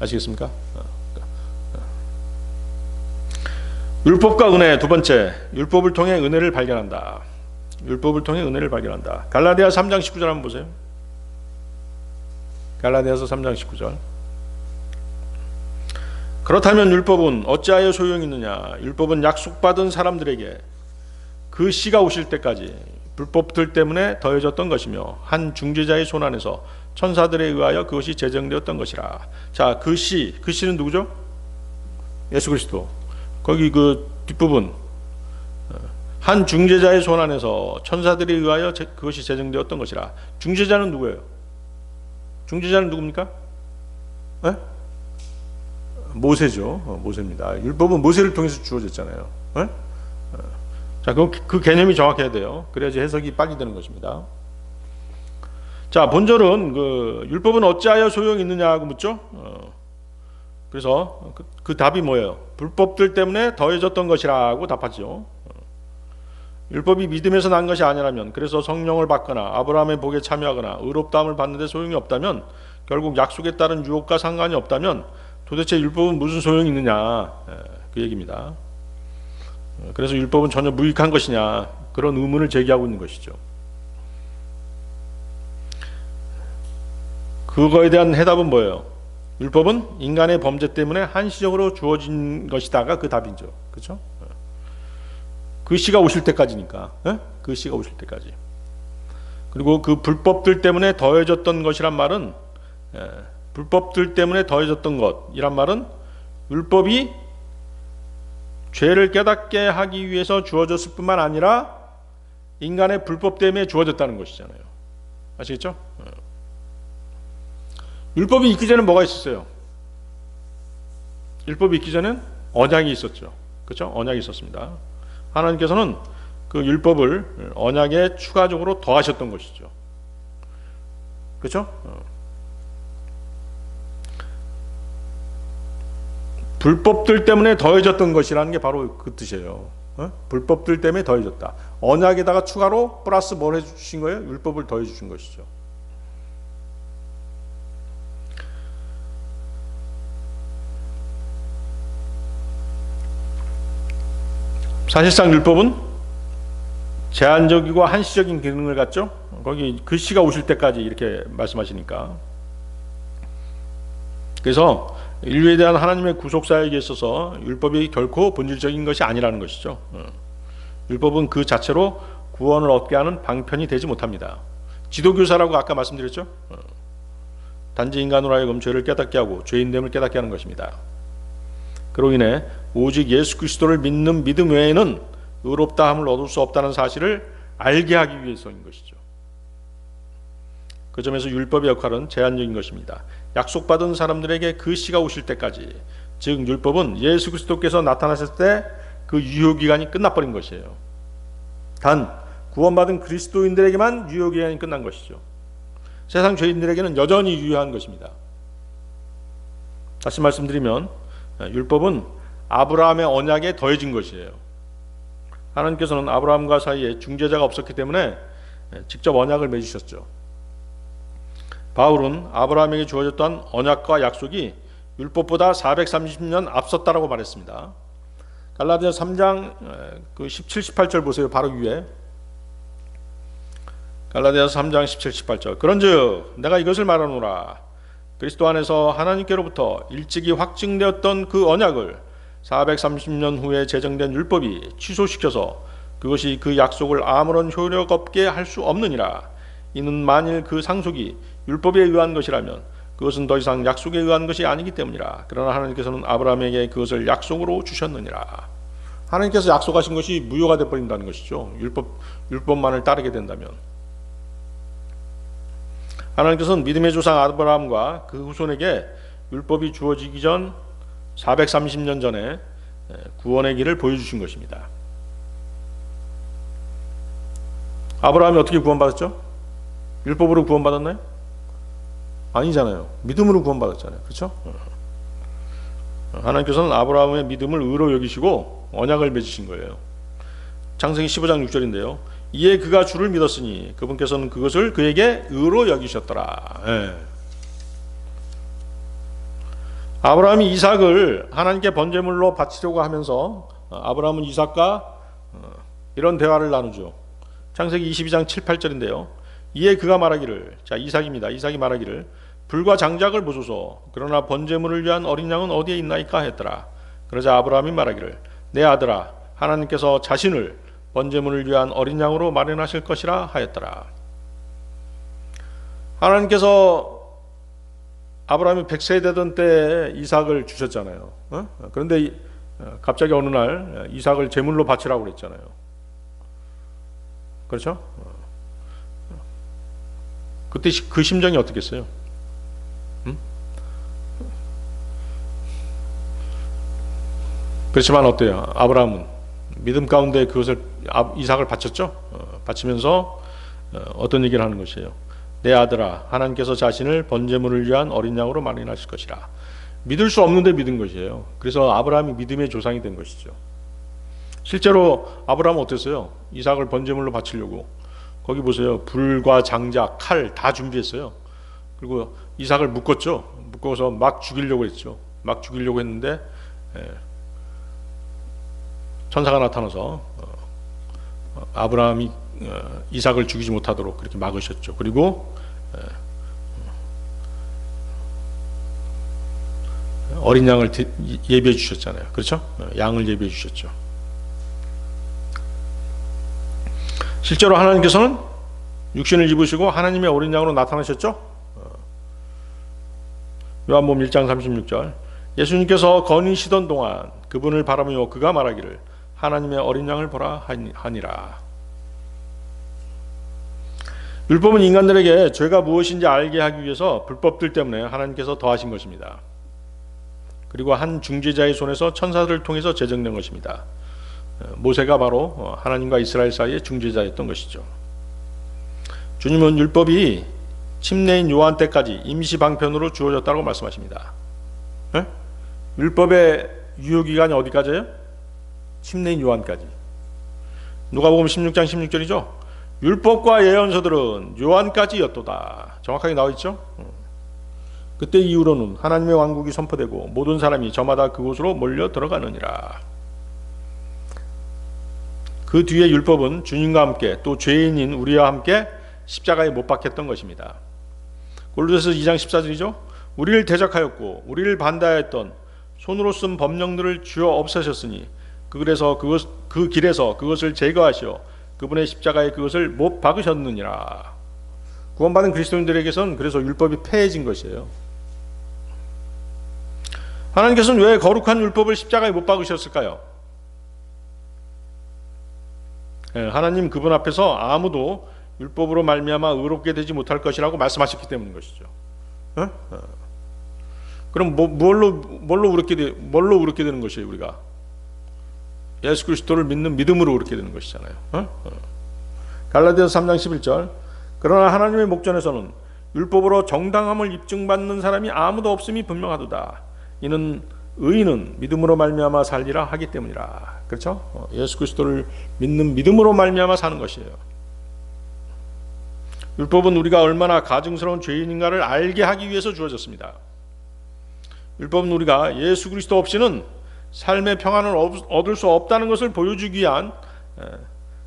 아시겠습니까? 율법과 은혜. 두 번째, 율법을 통해 은혜를 발견한다. 율법을 통해 은혜를 발견한다. 갈라디아서 3장 19절 한번 보세요. 갈라디아서 3장 19절. 그렇다면 율법은 어찌하여 소용이 있느냐? 율법은 약속받은 사람들에게 그 시가 오실 때까지 불법들 때문에 더해졌던 것이며 한 중재자의 손 안에서 천사들에 의하여 그것이 제정되었던 것이라. 자, 그 시는 누구죠? 예수 그리스도. 거기 그 뒷부분, 한 중재자의 손 안에서 천사들에 의하여 그것이 제정되었던 것이라. 중재자는 누구예요? 중재자는 누굽니까? 네? 모세죠. 모세입니다. 율법은 모세를 통해서 주어졌잖아요. 네? 자, 그 개념이 정확해야 돼요. 그래야지 해석이 빨리 되는 것입니다. 자, 본절은 율법은 어찌하여 소용이 있느냐고 묻죠. 그래서 그 답이 뭐예요? 불법들 때문에 더해졌던 것이라고 답하죠. 율법이 믿음에서 난 것이 아니라면, 그래서 성령을 받거나 아브라함의 복에 참여하거나 의롭다함을 받는데 소용이 없다면, 결국 약속에 따른 유혹과 상관이 없다면 도대체 율법은 무슨 소용이 있느냐, 그 얘기입니다. 그래서 율법은 전혀 무익한 것이냐, 그런 의문을 제기하고 있는 것이죠. 그거에 대한 해답은 뭐예요? 율법은 인간의 범죄 때문에 한시적으로 주어진 것이다가 그 답이죠. 그렇죠? 그 시가 오실 때까지니까. 그 시가 오실 때까지. 그리고 그 불법들 때문에 더해졌던 것이란 말은, 불법들 때문에 더해졌던 것이란 말은 율법이 죄를 깨닫게 하기 위해서 주어졌을 뿐만 아니라 인간의 불법 때문에 주어졌다는 것이잖아요. 아시겠죠? 율법이 있기 전에 뭐가 있었어요? 율법이 있기 전엔 언약이 있었죠. 그렇죠? 언약이 있었습니다. 하나님께서는 그 율법을 언약에 추가적으로 더하셨던 것이죠. 그렇죠? 불법들 때문에 더해졌던 것이라는 게 바로 그 뜻이에요. 불법들 때문에 더해졌다. 언약에다가 추가로 플러스 뭘 해주신 거예요? 율법을 더해주신 것이죠. 사실상 율법은 제한적이고 한시적인 기능을 갖죠. 거기 그 시가 오실 때까지 이렇게 말씀하시니까. 그래서 인류에 대한 하나님의 구속사역에 있어서 율법이 결코 본질적인 것이 아니라는 것이죠. 율법은 그 자체로 구원을 얻게 하는 방편이 되지 못합니다. 지도교사라고 아까 말씀드렸죠. 단지 인간으로 하여금 죄를 깨닫게 하고 죄인됨을 깨닫게 하는 것입니다. 그로 인해 오직 예수 그리스도를 믿는 믿음 외에는 의롭다함을 얻을 수 없다는 사실을 알게 하기 위해서인 것이죠. 그 점에서 율법의 역할은 제한적인 것입니다. 약속받은 사람들에게 그 시가 오실 때까지, 즉 율법은 예수 그리스도께서 나타나실 때 그 유효기간이 끝나버린 것이에요. 단 구원받은 그리스도인들에게만 유효기간이 끝난 것이죠. 세상 죄인들에게는 여전히 유효한 것입니다. 다시 말씀드리면 율법은 아브라함의 언약에 더해진 것이에요. 하나님께서는 아브라함과 사이에 중재자가 없었기 때문에 직접 언약을 맺으셨죠. 바울은 아브라함에게 주어졌던 언약과 약속이 율법보다 430년 앞섰다라고 말했습니다. 갈라디아서 3장 17, 18절 보세요. 바로 위에. 갈라디아서 3장 17, 18절. 그런즉 내가 이것을 말하노라. 그리스도 안에서 하나님께로부터 일찍이 확증되었던 그 언약을 430년 후에 제정된 율법이 취소시켜서 그것이 그 약속을 아무런 효력 없게 할 수 없느니라. 이는 만일 그 상속이 율법에 의한 것이라면 그것은 더 이상 약속에 의한 것이 아니기 때문이라. 그러나 하나님께서는 아브라함에게 그것을 약속으로 주셨느니라. 하나님께서 약속하신 것이 무효가 되어버린다는 것이죠. 율법만을 따르게 된다면. 하나님께서는 믿음의 조상 아브라함과 그 후손에게 율법이 주어지기 전 430년 전에 구원의 길을 보여주신 것입니다. 아브라함이 어떻게 구원받았죠? 율법으로 구원받았나요? 아니잖아요. 믿음으로 구원받았잖아요. 그렇죠? 하나님께서는 아브라함의 믿음을 의로 여기시고 언약을 맺으신 거예요. 창세기 15장 6절인데요. 이에 그가 주를 믿었으니 그분께서는 그것을 그에게 의로 여기셨더라. 예. 아브라함이 이삭을 하나님께 번제물로 바치려고 하면서 아브라함은 이삭과 이런 대화를 나누죠. 창세기 22장 7, 8절인데요. 이에 그가 말하기를, 자 이삭입니다. 이삭이 말하기를 불과 장작을 보소서. 그러나 번제물을 위한 어린 양은 어디에 있나이까 했더라. 그러자 아브라함이 말하기를 내 아들아 하나님께서 자신을 번제물을 위한 어린 양으로 마련하실 것이라 하였더라. 하나님께서 아브라함이 100세 되던 때에 이삭을 주셨잖아요. 그런데 갑자기 어느 날 이삭을 제물로 바치라고 그랬잖아요. 그렇죠? 그때 그 심정이 어떻겠어요? 그렇지만 어때요? 아브라함은 믿음 가운데 그것을 이삭을 바쳤죠. 바치면서 어떤 얘기를 하는 것이에요? 내 아들아 하나님께서 자신을 번제물을 위한 어린 양으로 마련하실 것이라. 믿을 수 없는데 믿은 것이에요. 그래서 아브라함이 믿음의 조상이 된 것이죠. 실제로 아브라함은 어땠어요? 이삭을 번제물로 바치려고 거기 보세요. 불과 장작, 칼 다 준비했어요. 그리고 이삭을 묶었죠. 묶어서 막 죽이려고 했죠. 막 죽이려고 했는데 천사가 나타나서 아브라함이 이삭을 죽이지 못하도록 그렇게 막으셨죠. 그리고 어린 양을 예비해 주셨잖아요. 그렇죠? 양을 예비해 주셨죠. 실제로 하나님께서는 육신을 입으시고 하나님의 어린 양으로 나타나셨죠. 요한복음 1장 36절 예수님께서 거니시던 동안 그분을 바라며 그가 말하기를 하나님의 어린 양을 보라 하니라. 율법은 인간들에게 죄가 무엇인지 알게 하기 위해서 불법들 때문에 하나님께서 더하신 것입니다. 그리고 한 중재자의 손에서 천사들을 통해서 제정된 것입니다. 모세가 바로 하나님과 이스라엘 사이의 중재자였던 것이죠. 주님은 율법이 침례인 요한 때까지 임시 방편으로 주어졌다고 말씀하십니다. 네? 율법의 유효기간이 어디까지예요? 침례인 요한까지. 누가복음 16장 16절이죠. 율법과 예언서들은 요한까지였도다. 정확하게 나와 있죠. 그때 이후로는 하나님의 왕국이 선포되고 모든 사람이 저마다 그곳으로 몰려 들어가느니라. 그 뒤에 율법은 주님과 함께 또 죄인인 우리와 함께 십자가에 못 박혔던 것입니다. 골로새서 2장 14절이죠. 우리를 대적하였고 우리를 반대하였던 손으로 쓴 법령들을 주어 없애셨으니 그 길에서 그것을 제거하시어 그분의 십자가에 그것을 못 박으셨느니라. 구원받은 그리스도인들에게선 그래서 율법이 폐해진 것이에요. 하나님께서는 왜 거룩한 율법을 십자가에 못 박으셨을까요? 하나님 그분 앞에서 아무도 율법으로 말미암아 의롭게 되지 못할 것이라고 말씀하셨기 때문인 것이죠. 그럼 뭘로 의롭게 되는 것이에요? 우리가 예수 그리스도를 믿는 믿음으로 의롭게 되는 것이잖아요. 갈라디아서 3장 11절 그러나 하나님의 목전에서는 율법으로 정당함을 입증받는 사람이 아무도 없음이 분명하도다. 이는 의인은 믿음으로 말미암아 살리라 하기 때문이라. 그렇죠? 예수 그리스도를 믿는 믿음으로 말미암아 사는 것이에요. 율법은 우리가 얼마나 가증스러운 죄인인가를 알게 하기 위해서 주어졌습니다. 율법은 우리가 예수 그리스도 없이는 삶의 평안을 얻을 수 없다는 것을 보여주기 위한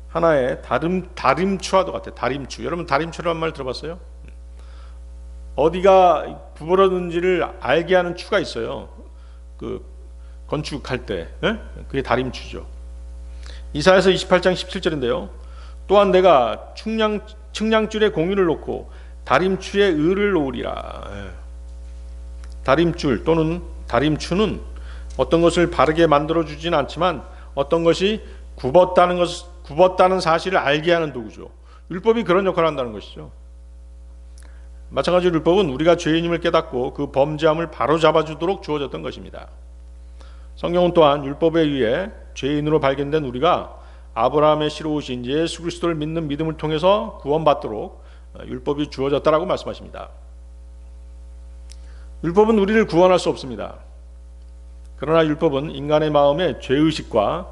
하나의 다림추와도 같아요. 다림추. 여러분 다림추라는 말 들어봤어요? 어디가 부풀었는지를 알게 하는 추가 있어요. 그 건축할 때 그게 다림추죠. 이사야서 28장 17절인데요. 또한 내가 측량줄에 공의를 놓고 다림추에 의를 놓으리라. 다림줄 또는 다림추는 어떤 것을 바르게 만들어주지는 않지만 어떤 것이 굽었다는 사실을 알게 하는 도구죠. 율법이 그런 역할을 한다는 것이죠. 마찬가지로 율법은 우리가 죄인임을 깨닫고 그 범죄함을 바로잡아주도록 주어졌던 것입니다. 성경은 또한 율법에 의해 죄인으로 발견된 우리가 아브라함의 씨로 오신 예수 그리스도를 믿는 믿음을 통해서 구원받도록 율법이 주어졌다라고 말씀하십니다. 율법은 우리를 구원할 수 없습니다. 그러나 율법은 인간의 마음에 죄의식과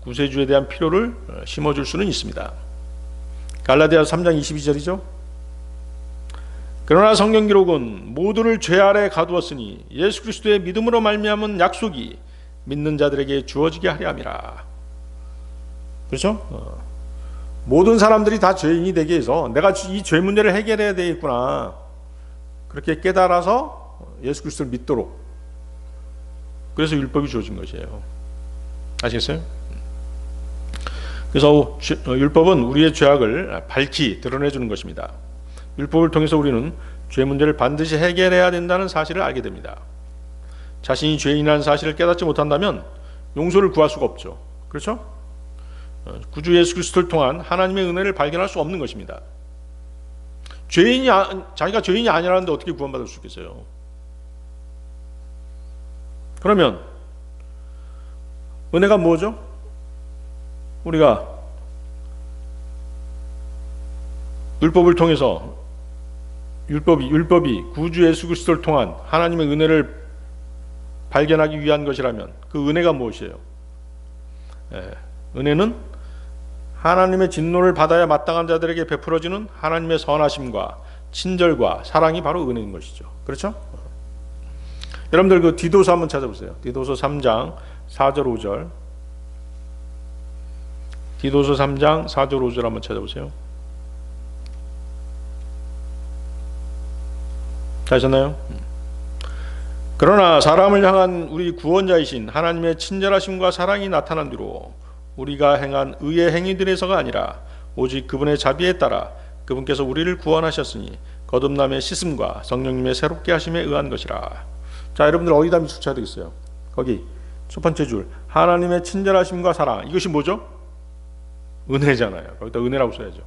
구세주에 대한 필요를 심어줄 수는 있습니다. 갈라디아서 3장 22절이죠. 그러나 성경 기록은 모두를 죄 아래 가두었으니 예수 그리스도의 믿음으로 말미암은 약속이 믿는 자들에게 주어지게 하려 함이라. 그렇죠? 모든 사람들이 다 죄인이 되게 해서 내가 이 죄 문제를 해결해야 되겠구나, 그렇게 깨달아서 예수 그리스도를 믿도록, 그래서 율법이 주어진 것이에요. 아시겠어요? 그래서 율법은 우리의 죄악을 밝히 드러내주는 것입니다. 율법을 통해서 우리는 죄 문제를 반드시 해결해야 된다는 사실을 알게 됩니다. 자신이 죄인이라는 사실을 깨닫지 못한다면 용서를 구할 수가 없죠. 그렇죠? 구주 예수 그리스도를 통한 하나님의 은혜를 발견할 수 없는 것입니다. 자기가 죄인이 아니라는데 어떻게 구원받을 수 있겠어요? 그러면 은혜가 뭐죠? 우리가 율법을 통해서 율법이 구주 예수 그리스도를 통한 하나님의 은혜를 발견하기 위한 것이라면 그 은혜가 무엇이에요? 은혜는 하나님의 진노를 받아야 마땅한 자들에게 베풀어지는 하나님의 선하심과 친절과 사랑이 바로 은혜인 것이죠. 그렇죠? 여러분들 그 디도서 한번 찾아보세요. 디도서 3장 4절 5절. 디도서 3장 4절 5절 한번 찾아보세요. 하셨나요? 그러나 사람을 향한 우리 구원자이신 하나님의 친절하심과 사랑이 나타난 뒤로 우리가 행한 의의 행위들에서가 아니라 오직 그분의 자비에 따라 그분께서 우리를 구원하셨으니 거듭남의 씻음과 성령님의 새롭게 하심에 의한 것이라. 자, 여러분들 어디다 밑줄 쳐야 되겠어요? 거기 첫 번째 줄, 하나님의 친절하심과 사랑. 이것이 뭐죠? 은혜잖아요. 거기다 은혜라고 써야죠.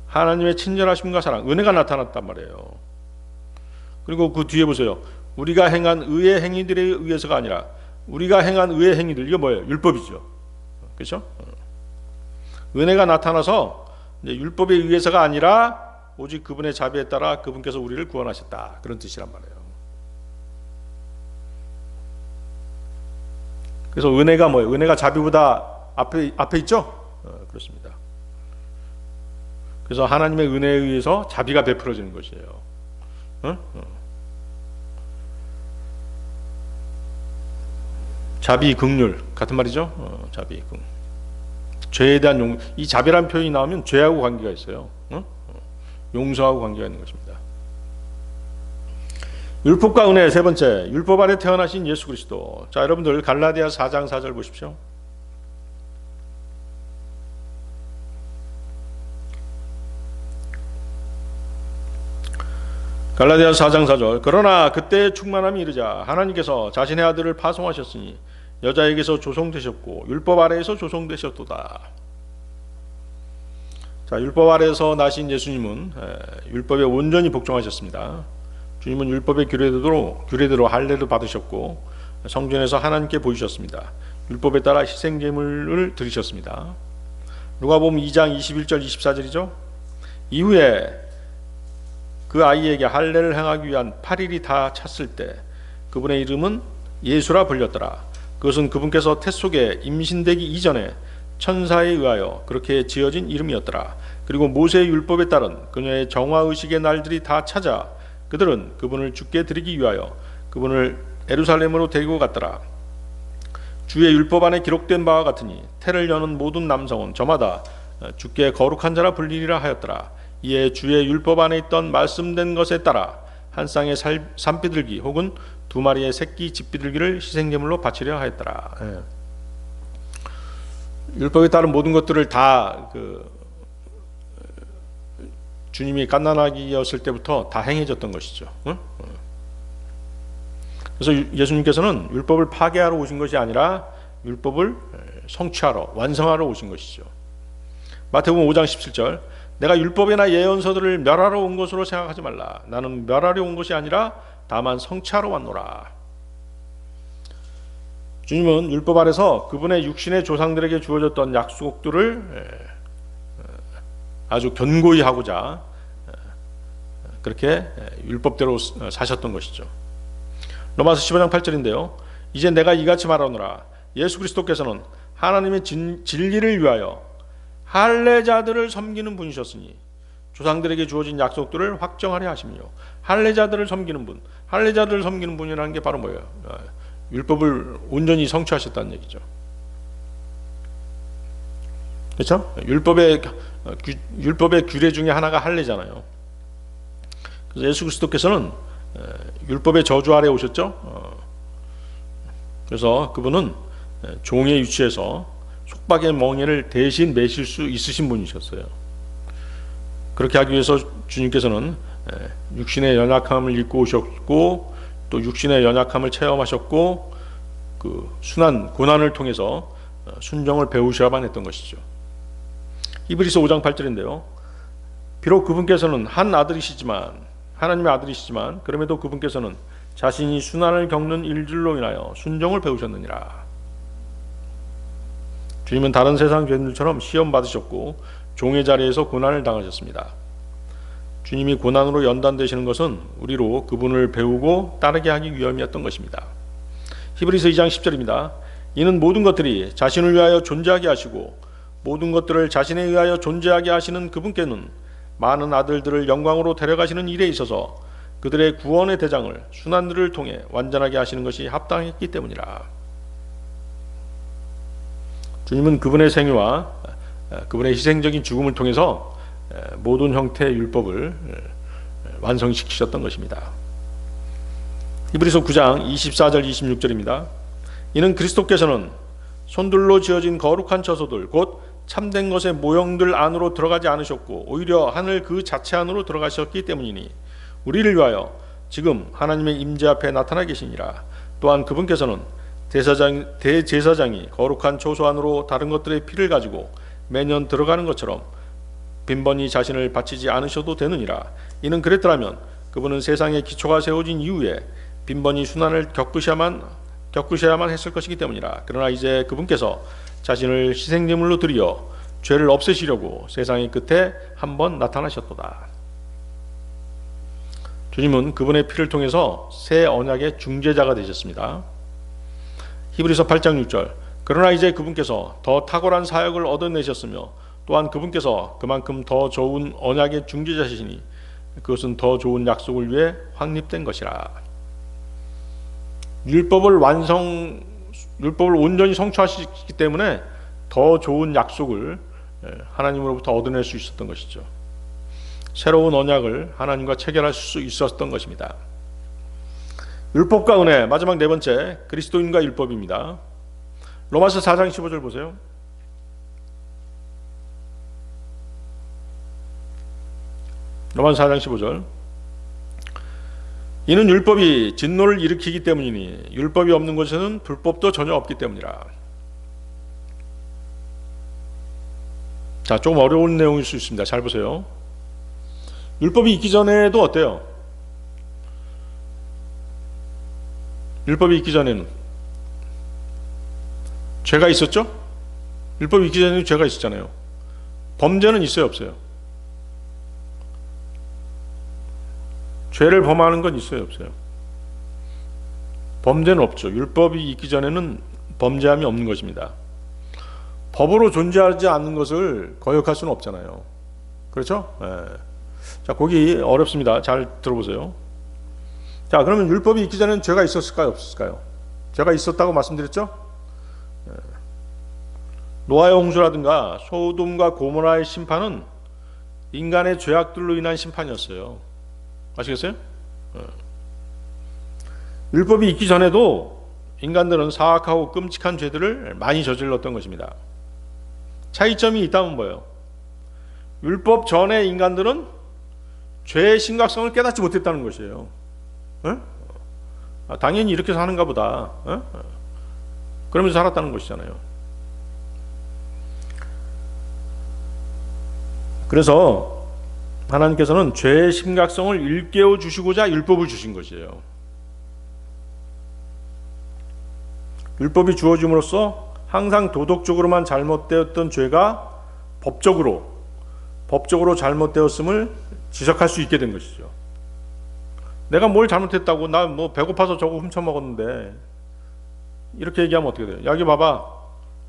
하나님의 친절하심과 사랑, 은혜가 나타났단 말이에요. 그리고 그 뒤에 보세요. 우리가 행한 의의 행위들에 의해서가 아니라, 우리가 행한 의의 행위들, 이거 뭐예요? 율법이죠. 그렇죠? 은혜가 나타나서 이제 율법에 의해서가 아니라 오직 그분의 자비에 따라 그분께서 우리를 구원하셨다, 그런 뜻이란 말이에요. 그래서 은혜가 뭐예요? 은혜가 자비보다 앞에 있죠? 그렇습니다. 그래서 하나님의 은혜에 의해서 자비가 베풀어지는 것이에요. 자비, 긍휼 같은 말이죠. 자비, 긍휼. 죄에 대한 이 자비라는 표현이 나오면 죄하고 관계가 있어요. 용서하고 관계가 있는 것입니다. 율법과 은혜, 세 번째, 율법 아래 태어나신 예수 그리스도. 자, 여러분들 갈라디아 4장 4절 보십시오. 갈라디아 4장 4절. 그러나 그때의 충만함이 이르자 하나님께서 자신의 아들을 파송하셨으니 여자에게서 조성되셨고 율법 아래에서 조성되셨도다. 자, 율법 아래에서 나신 예수님은 율법에 온전히 복종하셨습니다. 주님은 율법의 규례대로 할례를 받으셨고 성전에서 하나님께 보이셨습니다. 율법에 따라 희생제물을 드리셨습니다. 누가복음 2장 21절 24절이죠. 이후에 그 아이에게 할례를 행하기 위한 8일이 다 찼을 때 그분의 이름은 예수라 불렸더라. 그것은 그분께서 태 속에 임신되기 이전에 천사에 의하여 그렇게 지어진 이름이었더라. 그리고 모세의 율법에 따른 그녀의 정화의식의 날들이 다 찾아 그들은 그분을 죽게 드리기 위하여 그분을 예루살렘으로 데리고 갔더라. 주의 율법 안에 기록된 바와 같으니 태를 여는 모든 남성은 저마다 주께 거룩한 자라 불리리라 하였더라. 이에 주의 율법 안에 있던 말씀된 것에 따라 한 쌍의 산비둘기 혹은 두 마리의 새끼 집비둘기를 희생제물로 바치려 하였더라. 율법에 따른 모든 것들을 다 주님이 갓난아기였을 때부터 다 행해졌던 것이죠. 그래서 예수님께서는 율법을 파괴하러 오신 것이 아니라 율법을 성취하러, 완성하러 오신 것이죠. 마태복음 5장 17절. 내가 율법이나 예언서들을 멸하러 온 것으로 생각하지 말라. 나는 멸하러 온 것이 아니라 다만 성취하러 왔노라. 주님은 율법 아래서 그분의 육신의 조상들에게 주어졌던 약속들을 아주 견고히 하고자 그렇게 율법대로 사셨던 것이죠. 로마서 15장 8절인데요. 이제 내가 이같이 말하노라. 예수 그리스도께서는 하나님의 진리를 위하여 할례자들을 섬기는 분이셨으니 조상들에게 주어진 약속들을 확정하려 하시며, 할례자들을 섬기는 분, 할례자들을 섬기는 분이라는 게 바로 뭐예요? 율법을 온전히 성취하셨다는 얘기죠. 그렇죠? 율법의 규례 중에 하나가 할례잖아요. 그래서 예수 그리스도께서는 율법의 저주 아래 오셨죠. 그래서 그분은 종의 위치에서 속박의 멍에를 대신 매실 수 있으신 분이셨어요. 그렇게 하기 위해서 주님께서는 육신의 연약함을 입고 오셨고, 또 육신의 연약함을 체험하셨고, 그 순한 고난을 통해서 순종을 배우셔야만 했던 것이죠. 히브리서 5장 8절인데요. 비록 그분께서는 한 아들이시지만, 하나님의 아들이시지만, 그럼에도 그분께서는 자신이 순환을 겪는 일들로 인하여 순종을 배우셨느니라. 주님은 다른 세상 죄인들처럼 시험 받으셨고 종의 자리에서 고난을 당하셨습니다. 주님이 고난으로 연단되시는 것은 우리로 그분을 배우고 따르게 하기 위함이었던 것입니다. 히브리서 2장 10절입니다. 이는 모든 것들이 자신을 위하여 존재하게 하시고 모든 것들을 자신에 의하여 존재하게 하시는 그분께는 많은 아들들을 영광으로 데려가시는 일에 있어서 그들의 구원의 대장을 순환들을 통해 완전하게 하시는 것이 합당했기 때문이라. 주님은 그분의 생애와 그분의 희생적인 죽음을 통해서 모든 형태의 율법을 완성시키셨던 것입니다. 히브리서 9장 24절 26절입니다. 이는 그리스도께서는 손들로 지어진 거룩한 처소들 곧 참된 것의 모형들 안으로 들어가지 않으셨고 오히려 하늘 그 자체 안으로 들어가셨기 때문이니 우리를 위하여 지금 하나님의 임재 앞에 나타나 계시니라. 또한 그분께서는 대제사장이 거룩한 처소 안으로 다른 것들의 피를 가지고 매년 들어가는 것처럼 빈번히 자신을 바치지 않으셔도 되느니라. 이는 그랬더라면 그분은 세상의 기초가 세워진 이후에 빈번히 순환을 겪으셔야만 했을 것이기 때문이라. 그러나 이제 그분께서 자신을 희생제물로 드려 죄를 없애시려고 세상의 끝에 한번 나타나셨도다. 주님은 그분의 피를 통해서 새 언약의 중재자가 되셨습니다. 히브리서 8장 6절. 그러나 이제 그분께서 더 탁월한 사역을 얻어내셨으며 또한 그분께서 그만큼 더 좋은 언약의 중재자시니 그것은 더 좋은 약속을 위해 확립된 것이라. 율법을 온전히 성취하시기 때문에 더 좋은 약속을 하나님으로부터 얻어낼 수 있었던 것이죠. 새로운 언약을 하나님과 체결할 수 있었던 것입니다. 율법과 은혜, 마지막 네 번째, 그리스도인과 율법입니다. 로마서 4장 15절 보세요. 로마서 4장 15절. 이는 율법이 진노를 일으키기 때문이니 율법이 없는 곳에는 불법도 전혀 없기 때문이라. 자, 조금 어려운 내용일 수 있습니다. 잘 보세요. 율법이 있기 전에도 어때요? 율법이 있기 전에는 죄가 있었죠? 율법이 있기 전에는 죄가 있었잖아요. 범죄는 있어요, 없어요? 죄를 범하는 건 있어요, 없어요? 범죄는 없죠. 율법이 있기 전에는 범죄함이 없는 것입니다. 법으로 존재하지 않는 것을 거역할 수는 없잖아요. 그렇죠? 네. 자, 거기 어렵습니다. 잘 들어보세요. 자, 그러면 율법이 있기 전에는 죄가 있었을까요, 없었을까요? 죄가 있었다고 말씀드렸죠? 네. 노아의 홍수라든가 소돔과 고모라의 심판은 인간의 죄악들로 인한 심판이었어요. 아시겠어요? 네. 율법이 있기 전에도 인간들은 사악하고 끔찍한 죄들을 많이 저질렀던 것입니다. 차이점이 있다면 뭐예요? 율법 전에 인간들은 죄의 심각성을 깨닫지 못했다는 것이에요. 네? 당연히 이렇게 사는가 보다. 네? 그러면서 살았다는 것이잖아요. 그래서 하나님께서는 죄의 심각성을 일깨워 주시고자 율법을 주신 것이에요. 율법이 주어짐으로써 항상 도덕적으로만 잘못되었던 죄가 법적으로 잘못되었음을 지적할 수 있게 된 것이죠. 내가 뭘 잘못했다고, 나 뭐 배고파서 저거 훔쳐 먹었는데, 이렇게 얘기하면 어떻게 돼요? 여기 봐봐,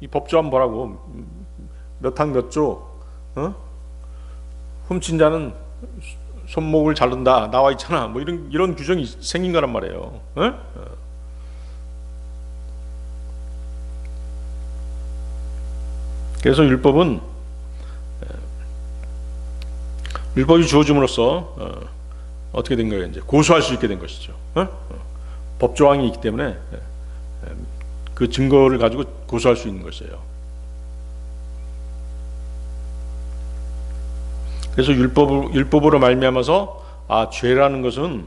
이 법조 한번 보라고. 몇 항 몇 조, 어? 훔친 자는 손목을 자른다 나와 있잖아. 뭐 이런 규정이 생긴 거란 말이에요. 어? 그래서 율법이 주어짐으로써 어떻게 된 거예요? 이제 고소할 수 있게 된 것이죠. 법조항이 있기 때문에 그 증거를 가지고 고소할 수 있는 것이에요. 그래서 율법으로 말미암아서 죄라는 것은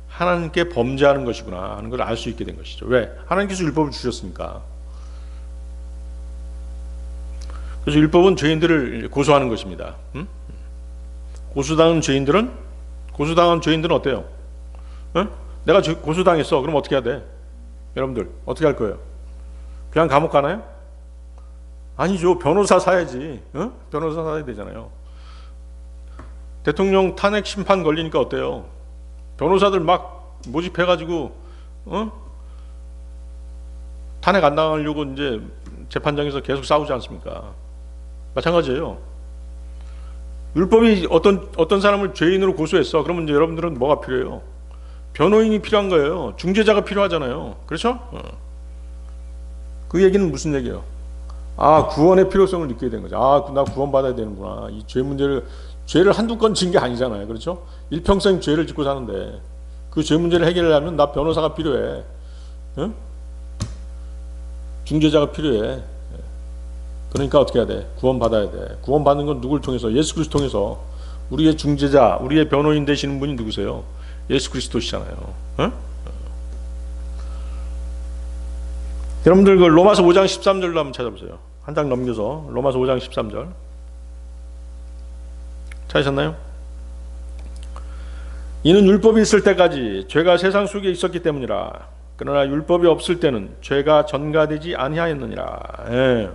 하나님께 범죄하는 것이구나 하는 걸 알 수 있게 된 것이죠. 왜? 하나님께서 율법을 주셨으니까. 그래서 율법은 죄인들을 고소하는 것입니다. 고소당한 죄인들은 어때요? 내가 고소당했어. 그럼 어떻게 해야 돼? 여러분들 어떻게 할 거예요? 그냥 감옥 가나요? 아니죠. 변호사 사야지. 변호사 사야 되잖아요. 대통령 탄핵 심판 걸리니까 어때요? 변호사들 막 모집해가지고 탄핵 안 당하려고 이제 재판장에서 계속 싸우지 않습니까? 마찬가지예요. 율법이 어떤 사람을 죄인으로 고소했어. 그러면 이제 여러분들은 뭐가 필요해요? 변호인이 필요한 거예요. 중재자가 필요하잖아요. 그렇죠? 그 얘기는 무슨 얘기예요? 구원의 필요성을 느끼게 된 거죠. 나 구원받아야 되는구나. 이 죄를 한두 건 진 게 아니잖아요. 그렇죠? 일평생 죄를 짓고 사는데 그 죄 문제를 해결하려면 나 변호사가 필요해. 중재자가 필요해. 그러니까 어떻게 해야 돼? 구원받아야 돼. 구원받는 건 누굴 통해서? 예수 그리스도 통해서. 우리의 중재자, 우리의 변호인 되시는 분이 누구세요? 예수 그리스도시잖아요. 여러분들 그 로마서 5장 13절로 한번 찾아보세요. 한 장 넘겨서 로마서 5장 13절 찾으셨나요? 이는 율법이 있을 때까지 죄가 세상 속에 있었기 때문이라. 그러나 율법이 없을 때는 죄가 전가되지 아니하였느니라. 예.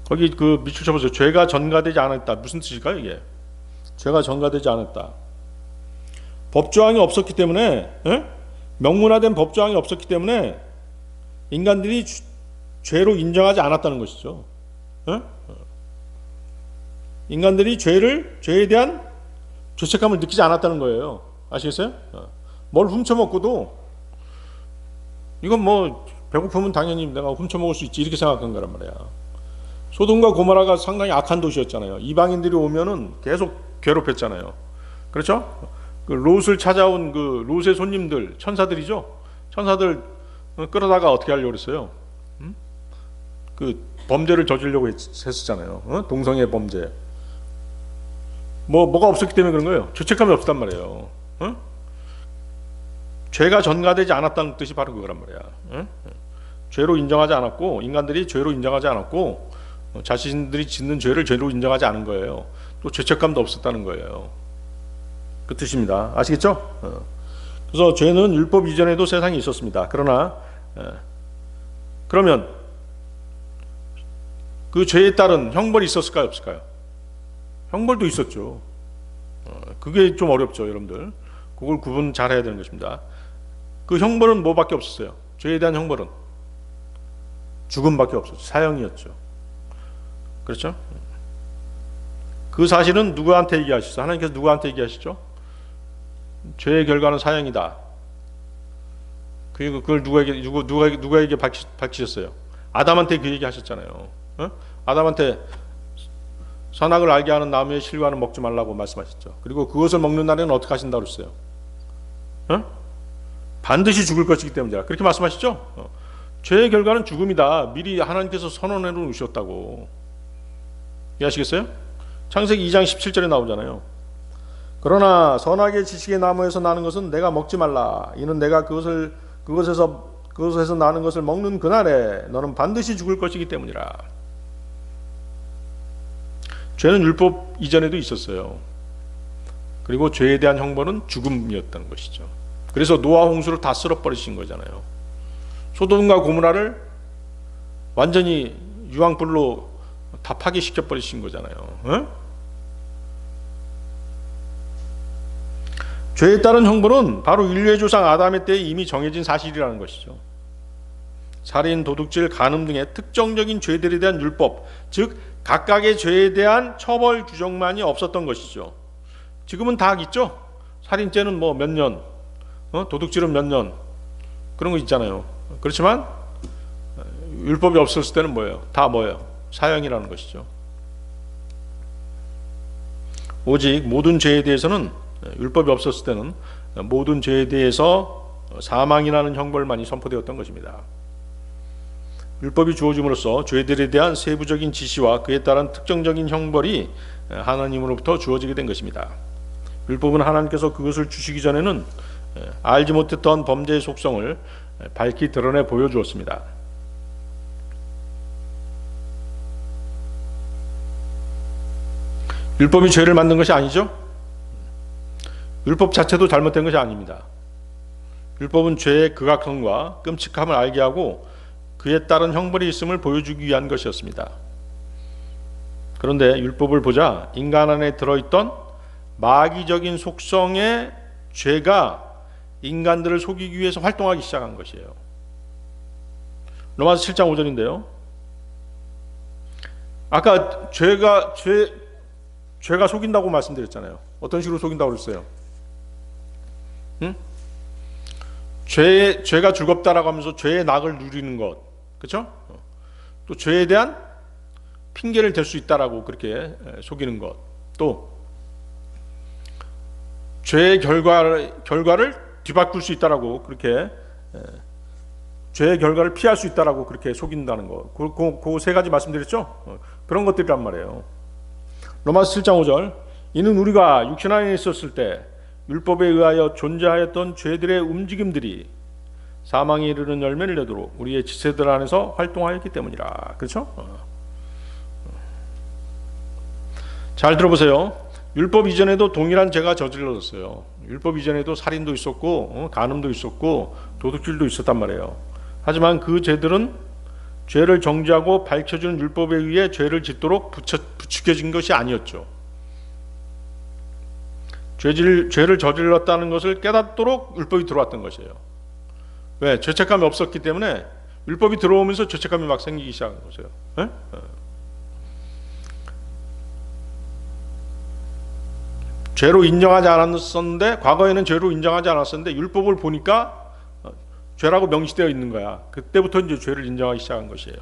거기 그 밑줄 쳐보세요. 죄가 전가되지 않았다. 무슨 뜻일까요 이게? 죄가 전가되지 않았다. 법조항이 없었기 때문에, 명문화된 법조항이 없었기 때문에 인간들이 죄로 인정하지 않았다는 것이죠. 인간들이 죄에 대한 죄책감을 느끼지 않았다는 거예요. 아시겠어요? 뭘 훔쳐먹고도 이건 뭐 배고프면 당연히 내가 훔쳐먹을 수 있지 이렇게 생각한 거란 말이야. 소돔과 고모라가 상당히 악한 도시였잖아요. 이방인들이 오면은 계속 괴롭혔잖아요. 그렇죠? 그 롯을 찾아온 그 롯의 손님들, 천사들이죠. 천사들 끌어다가 어떻게 하려고 그랬어요? 그 범죄를 저지르려고 했었잖아요. 동성애 범죄. 뭐가 없었기 때문에 그런 거예요. 죄책감이 없단 말이에요. 죄가 전가되지 않았다는 뜻이 바로 그거란 말이야. 죄로 인정하지 않았고, 인간들이 죄로 인정하지 않았고, 자신들이 짓는 죄를 죄로 인정하지 않은 거예요. 또 죄책감도 없었다는 거예요. 그 뜻입니다. 아시겠죠? 그래서 죄는 율법 이전에도 세상에 있었습니다. 그러나 그러면 그 죄에 따른 형벌이 있었을까요? 없을까요? 형벌도 있었죠. 그게 좀 어렵죠, 여러분들. 그걸 구분 잘 해야 되는 것입니다. 그 형벌은 뭐밖에 없었어요? 죄에 대한 형벌은 죽음밖에 없었죠. 사형이었죠. 그렇죠? 그 사실은 누구한테 얘기하시죠? 하나님께서 누구한테 얘기하시죠? 죄의 결과는 사형이다. 그리고 그걸 누구에게 밝히셨어요? 아담한테 그 얘기 하셨잖아요. 아담한테 선악을 알게 하는 나무의 실과는 먹지 말라고 말씀하셨죠. 그리고 그것을 먹는 날에는 어떻게 하신다고 그랬어요? 반드시 죽을 것이기 때문이다. 그렇게 말씀하시죠? 죄의 결과는 죽음이다. 미리 하나님께서 선언해 놓으셨다고. 이해하시겠어요? 창세기 2장 17절에 나오잖아요. 그러나 선악의 지식의 나무에서 나는 것은 내가 먹지 말라. 이는 내가 그것에서 나는 것을 먹는 그날에 너는 반드시 죽을 것이기 때문이라. 죄는 율법 이전에도 있었어요. 그리고 죄에 대한 형벌은 죽음이었다는 것이죠. 그래서 노아 홍수를 다 쓸어버리신 거잖아요. 소돔과 고모라를 완전히 유황불로 다 파괴시켜버리신 거잖아요. 죄에 따른 형벌은 바로 인류의 조상 아담의 때에 이미 정해진 사실이라는 것이죠. 살인, 도둑질, 간음 등의 특정적인 죄들에 대한 율법, 즉 각각의 죄에 대한 처벌 규정만이 없었던 것이죠. 지금은 다 있죠. 살인죄는 뭐 몇 년, 도둑질은 몇 년, 그런 거 있잖아요. 그렇지만 율법이 없었을 때는 뭐예요? 다 뭐예요? 사형이라는 것이죠. 오직 모든 죄에 대해서는, 율법이 없었을 때는 모든 죄에 대해서 사망이라는 형벌만이 선포되었던 것입니다. 율법이 주어짐으로써 죄들에 대한 세부적인 지시와 그에 따른 특정적인 형벌이 하나님으로부터 주어지게 된 것입니다. 율법은 하나님께서 그것을 주시기 전에는 알지 못했던 범죄의 속성을 밝히 드러내 보여주었습니다. 율법이 죄를 만든 것이 아니죠. 율법 자체도 잘못된 것이 아닙니다. 율법은 죄의 극악성과 끔찍함을 알게 하고 그에 따른 형벌이 있음을 보여주기 위한 것이었습니다. 그런데 율법을 보자 인간 안에 들어있던 마귀적인 속성의 죄가 인간들을 속이기 위해서 활동하기 시작한 것이에요. 로마서 7장 5절인데요. 아까 죄가 속인다고 말씀드렸잖아요. 어떤 식으로 속인다고 그랬어요? 죄가 즐겁다라고 하면서 죄의 낙을 누리는 것, 그렇죠? 또 죄에 대한 핑계를 댈 수 있다라고 그렇게 속이는 것, 또 죄의 결과를 뒤바꿀 수 있다라고 그렇게 죄의 결과를 피할 수 있다라고 그렇게 속인다는 것, 그 세 가지 말씀드렸죠? 그런 것들이란 말이에요. 로마서 7장 5절, 이는 우리가 육신 안에 있었을 때 율법에 의하여 존재하였던 죄들의 움직임들이 사망에 이르는 열매를 내도록 우리의 지체들 안에서 활동하였기 때문이라. 그렇죠? 잘 들어보세요. 율법 이전에도 동일한 죄가 저질러졌어요. 율법 이전에도 살인도 있었고 간음도 있었고 도둑질도 있었단 말이에요. 하지만 그 죄들은 죄를 정죄하고 밝혀주는 율법에 의해 죄를 짓도록 부추겨진 것이 아니었죠. 죄를 저질렀다는 것을 깨닫도록 율법이 들어왔던 것이에요. 왜? 죄책감이 없었기 때문에 율법이 들어오면서 죄책감이 막 생기기 시작한 거죠. 네? 죄로 인정하지 않았었는데, 과거에는 죄로 인정하지 않았었는데 율법을 보니까 죄라고 명시되어 있는 거야. 그때부터 이제 죄를 인정하기 시작한 것이에요.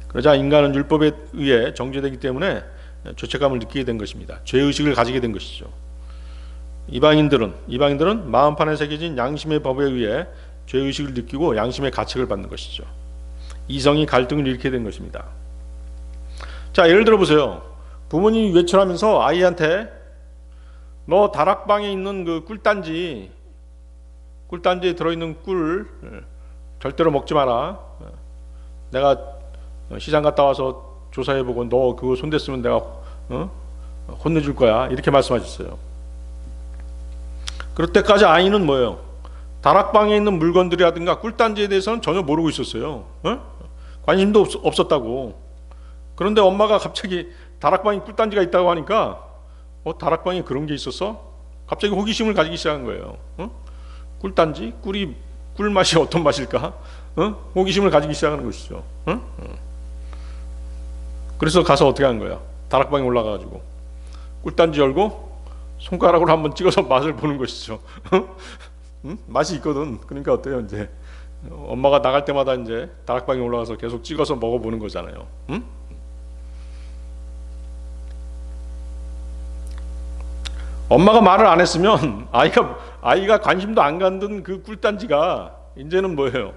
그러자 인간은 율법에 의해 정죄되기 때문에 죄책감을 느끼게 된 것입니다. 죄의식을 가지게 된 것이죠. 이방인들은 마음판에 새겨진 양심의 법에 의해 죄의식을 느끼고 양심의 가책을 받는 것이죠. 이성이 갈등을 일으키게 된 것입니다. 자, 예를 들어 보세요. 부모님이 외출하면서 아이한테 너 다락방에 있는 그 꿀단지에 들어있는 꿀 절대로 먹지 마라. 내가 시장 갔다 와서 조사해보고 너 그거 손댔으면 내가 혼내줄 거야. 이렇게 말씀하셨어요. 그럴 때까지 아이는 뭐예요? 다락방에 있는 물건들이라든가 꿀단지에 대해서는 전혀 모르고 있었어요. 관심도 없었다고. 그런데 엄마가 갑자기 다락방에 꿀단지가 있다고 하니까 다락방에 그런 게 있었어? 갑자기 호기심을 가지기 시작한 거예요. 꿀단지? 꿀 맛이 어떤 맛일까? 호기심을 가지기 시작하는 것이죠. 그래서 가서 어떻게 하는 거야? 다락방에 올라가가지고 꿀단지 열고 손가락으로 한번 찍어서 맛을 보는 것이죠. 맛이 있거든. 그러니까 어때요? 이제 엄마가 나갈 때마다 이제 다락방에 올라가서 계속 찍어서 먹어보는 거잖아요. 엄마가 말을 안 했으면 아이가 관심도 안 갖는 그 꿀단지가 이제는 뭐예요?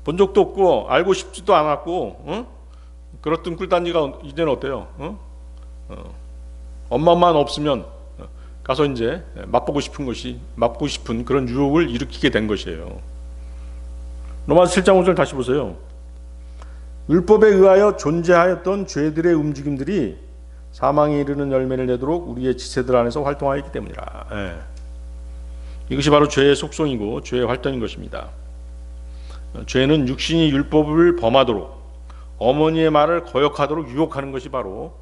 본 적도 없고 알고 싶지도 않았고 그렇던 꿀단지가 이제는 어때요? 엄마만 없으면 가서 이제 맛보고 싶은 그런 유혹을 일으키게 된 것이에요. 로마서 7장 5절 다시 보세요. 율법에 의하여 존재하였던 죄들의 움직임들이 사망에 이르는 열매를 내도록 우리의 지체들 안에서 활동하였기 때문이라. 이것이 바로 죄의 속성이고 죄의 활동인 것입니다. 죄는 육신이 율법을 범하도록 어머니의 말을 거역하도록 유혹하는 것이 바로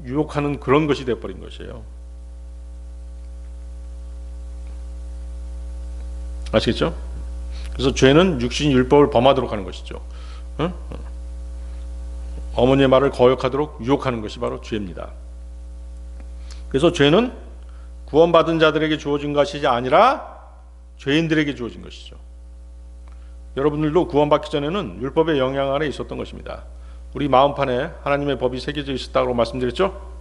유혹하는 그런 것이 되어버린 것이에요. 아시겠죠? 그래서 죄는 육신이 율법을 범하도록 하는 것이죠. 어머니의 말을 거역하도록 유혹하는 것이 바로 죄입니다. 그래서 죄는 구원받은 자들에게 주어진 것이 아니라 죄인들에게 주어진 것이죠. 여러분들도 구원받기 전에는 율법의 영향 아래 있었던 것입니다. 우리 마음판에 하나님의 법이 새겨져 있었다고 말씀드렸죠.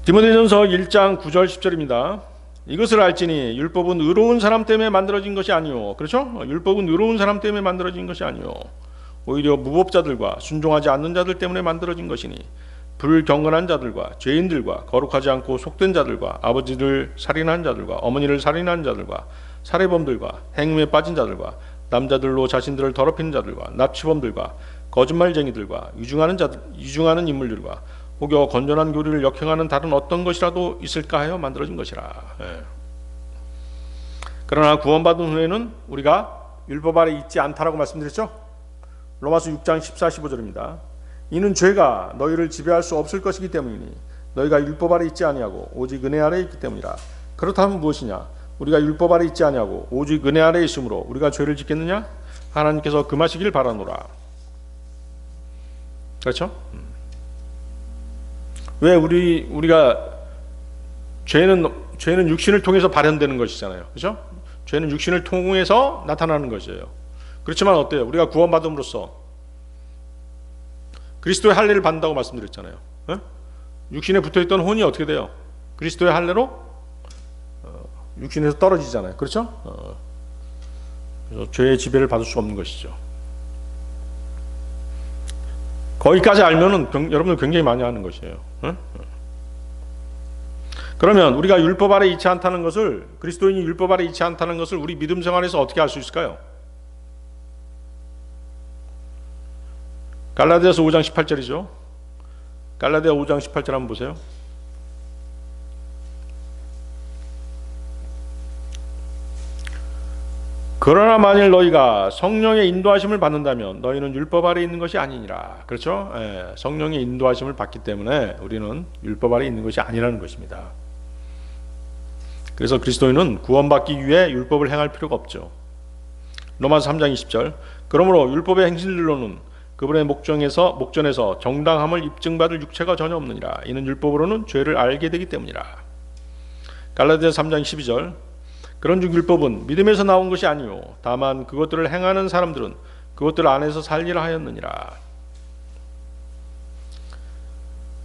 디모데전서 1장 9절 10절입니다. 이것을 알지니 율법은 의로운 사람 때문에 만들어진 것이 아니요. 그렇죠? 율법은 의로운 사람 때문에 만들어진 것이 아니요. 오히려 무법자들과 순종하지 않는 자들 때문에 만들어진 것이니 불경건한 자들과 죄인들과 거룩하지 않고 속된 자들과 아버지를 살인한 자들과 어머니를 살인한 자들과 살해범들과 행음에 빠진 자들과 남자들로 자신들을 더럽히는 자들과 납치범들과 거짓말쟁이들과 유중하는 인물들과 혹여 건전한 교리를 역행하는 다른 어떤 것이라도 있을까 하여 만들어진 것이라. 그러나 구원받은 후에는 우리가 율법 아래 있지 않다라고 말씀드렸죠. 로마서 6장 14, 15절입니다. 이는 죄가 너희를 지배할 수 없을 것이기 때문이니 너희가 율법 아래 있지 아니하고 오직 은혜 아래 있기 때문이라. 그렇다면 무엇이냐? 우리가 율법 아래 있지 아니하고 오직 은혜 아래 있으므로 우리가 죄를 짓겠느냐? 하나님께서 금하시길 바라노라. 그렇죠? 왜 우리가 죄는 육신을 통해서 발현되는 것이잖아요. 그렇죠? 죄는 육신을 통해서 나타나는 것이에요. 그렇지만 어때요? 우리가 구원받음으로써 그리스도의 할례를 받는다고 말씀드렸잖아요. 육신에 붙어있던 혼이 어떻게 돼요? 그리스도의 할례로 육신에서 떨어지잖아요. 그렇죠? 그래서 죄의 지배를 받을 수 없는 것이죠. 거기까지 알면은 여러분들 굉장히 많이 하는 것이에요. 그러면 우리가 율법 아래 있지 않다는 것을, 그리스도인이 율법 아래 있지 않다는 것을 우리 믿음 생활에서 어떻게 알 수 있을까요? 갈라디아서 5장 18절이죠. 갈라디아 5장 18절 한번 보세요. 그러나 만일 너희가 성령의 인도하심을 받는다면 너희는 율법 아래 있는 것이 아니니라. 그렇죠? 성령의 인도하심을 받기 때문에 우리는 율법 아래 있는 것이 아니라는 것입니다. 그래서 그리스도인은 구원받기 위해 율법을 행할 필요가 없죠. 로마서 3장 20절. 그러므로 율법의 행실로는 그분의 목전에서 정당함을 입증받을 육체가 전혀 없느니라. 이는 율법으로는 죄를 알게 되기 때문이라. 갈라디아서 3장 12절. 그런즉 율법은 믿음에서 나온 것이 아니요 다만 그것들을 행하는 사람들은 그것들 안에서 살리라 하였느니라.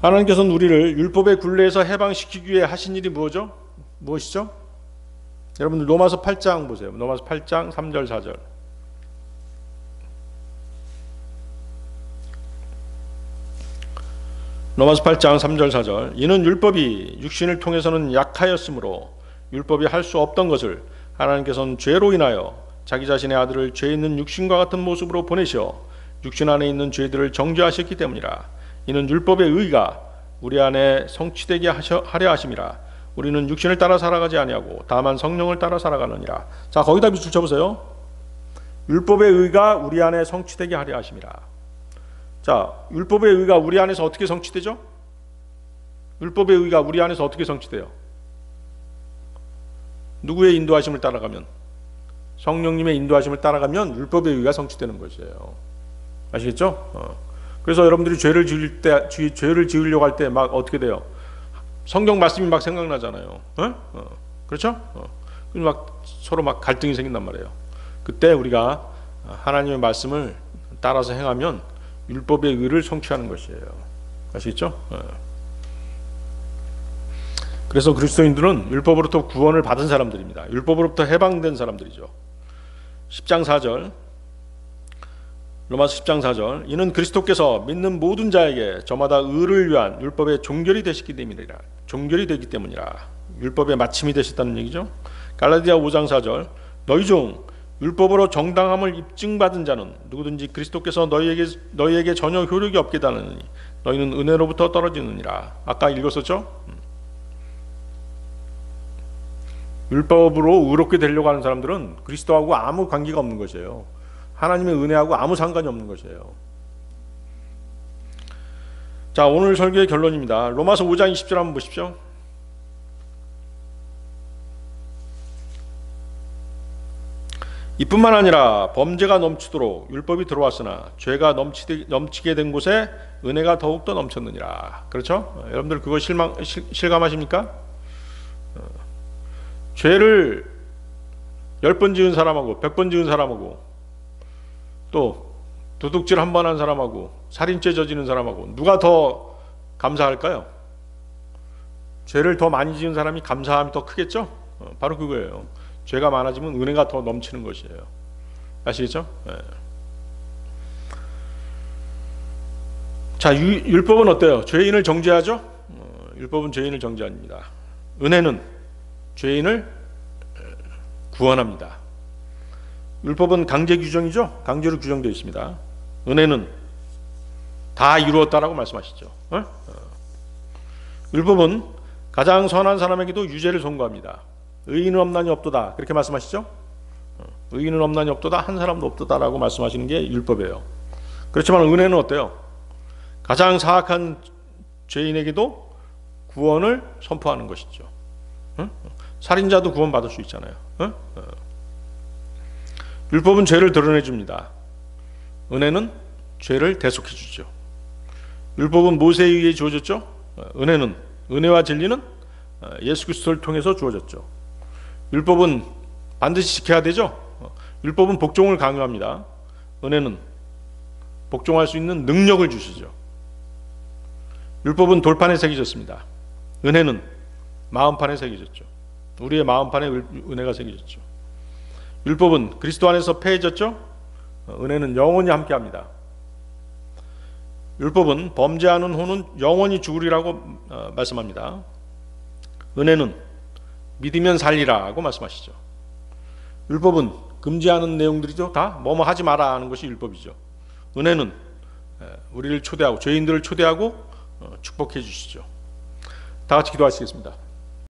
하나님께서는 우리를 율법의 굴레에서 해방시키기 위해 하신 일이 무엇이죠? 여러분들 로마서 8장 보세요. 로마서 8장 3절 4절. 로마서 8장 3절 4절. 이는 율법이 육신을 통해서는 약하였으므로 율법이 할 수 없던 것을 하나님께서는 죄로 인하여 자기 자신의 아들을 죄 있는 육신과 같은 모습으로 보내시어 육신 안에 있는 죄들을 정죄하셨기 때문이라. 이는 율법의 의가 우리 안에 성취되게 하려 하심이라. 우리는 육신을 따라 살아가지 아니하고 다만 성령을 따라 살아가느니라. 자, 거기다 밑줄 쳐보세요. 율법의 의가 우리 안에 성취되게 하려 하심이라. 자, 율법의 의가 우리 안에서 어떻게 성취되죠? 율법의 의가 우리 안에서 어떻게 성취돼요? 누구의 인도하심을 따라가면? 성령님의 인도하심을 따라가면 율법의 의가 성취되는 것이에요. 아시겠죠? 그래서 여러분들이 죄를 지으려고 할 때 막 어떻게 돼요? 성경 말씀이 막 생각나잖아요. 그렇죠? 막 서로 막 갈등이 생긴단 말이에요. 그때 우리가 하나님의 말씀을 따라서 행하면 율법의 의를 성취하는 것이에요. 아시겠죠? 그래서 그리스도인들은 율법으로부터 구원을 받은 사람들입니다. 율법으로부터 해방된 사람들이죠. 10장 4절, 로마서 10장 4절. 이는 그리스도께서 믿는 모든 자에게 저마다 의를 위한 율법의 종결이 되기 때문이라. 율법의 마침이 되셨다는 얘기죠. 갈라디아 5장 4절. 너희 중 율법으로 정당함을 입증받은 자는 누구든지 그리스도께서 너희에게 전혀 효력이 없게 하느니 너희는 은혜로부터 떨어지느니라. 아까 읽었었죠? 율법으로 의롭게 되려고 하는 사람들은 그리스도하고 아무 관계가 없는 것이에요. 하나님의 은혜하고 아무 상관이 없는 것이에요. 자, 오늘 설교의 결론입니다. 로마서 5장 20절 한번 보십시오. 이뿐만 아니라 범죄가 넘치도록 율법이 들어왔으나 죄가 넘치게 된 곳에 은혜가 더욱더 넘쳤느니라. 그렇죠? 여러분들 그거 실감하십니까? 죄를 10번 지은 사람하고 100번 지은 사람하고 또 도둑질 한 번 한 사람하고 살인죄 저지른 사람하고 누가 더 감사할까요? 죄를 더 많이 지은 사람이 감사함이 더 크겠죠? 바로 그거예요. 죄가 많아지면 은혜가 더 넘치는 것이에요. 아시겠죠? 네. 자, 율법은 어때요? 죄인을 정죄하죠? 율법은 죄인을 정죄합니다. 은혜는 죄인을 구원합니다. 율법은 강제 규정이죠? 강제로 규정되어 있습니다. 은혜는 다 이루었다라고 말씀하시죠. 율법은 가장 선한 사람에게도 유죄를 선고합니다. 의인은 없나니 없도다, 그렇게 말씀하시죠? 의인은 없나니 없도다, 한 사람도 없도다라고 말씀하시는 게 율법이에요. 그렇지만 은혜는 어때요? 가장 사악한 죄인에게도 구원을 선포하는 것이죠. 살인자도 구원받을 수 있잖아요. 율법은 죄를 드러내줍니다. 은혜는 죄를 대속해주죠. 율법은 모세에 의해 주어졌죠. 은혜는, 은혜와 진리는 예수 그리스도를 통해서 주어졌죠. 율법은 반드시 지켜야 되죠. 율법은 복종을 강요합니다. 은혜는 복종할 수 있는 능력을 주시죠. 율법은 돌판에 새겨졌습니다. 은혜는 마음판에 새겨졌죠. 우리의 마음판에 은혜가 새겨졌죠. 율법은 그리스도 안에서 폐해졌죠. 은혜는 영원히 함께합니다. 율법은 범죄하는 혼은 영원히 죽으리라고 말씀합니다. 은혜는 믿으면 살리라고 말씀하시죠. 율법은 금지하는 내용들이죠. 다 뭐뭐 하지 마라 하는 것이 율법이죠. 은혜는 우리를 초대하고, 죄인들을 초대하고 축복해 주시죠. 다 같이 기도하시겠습니다.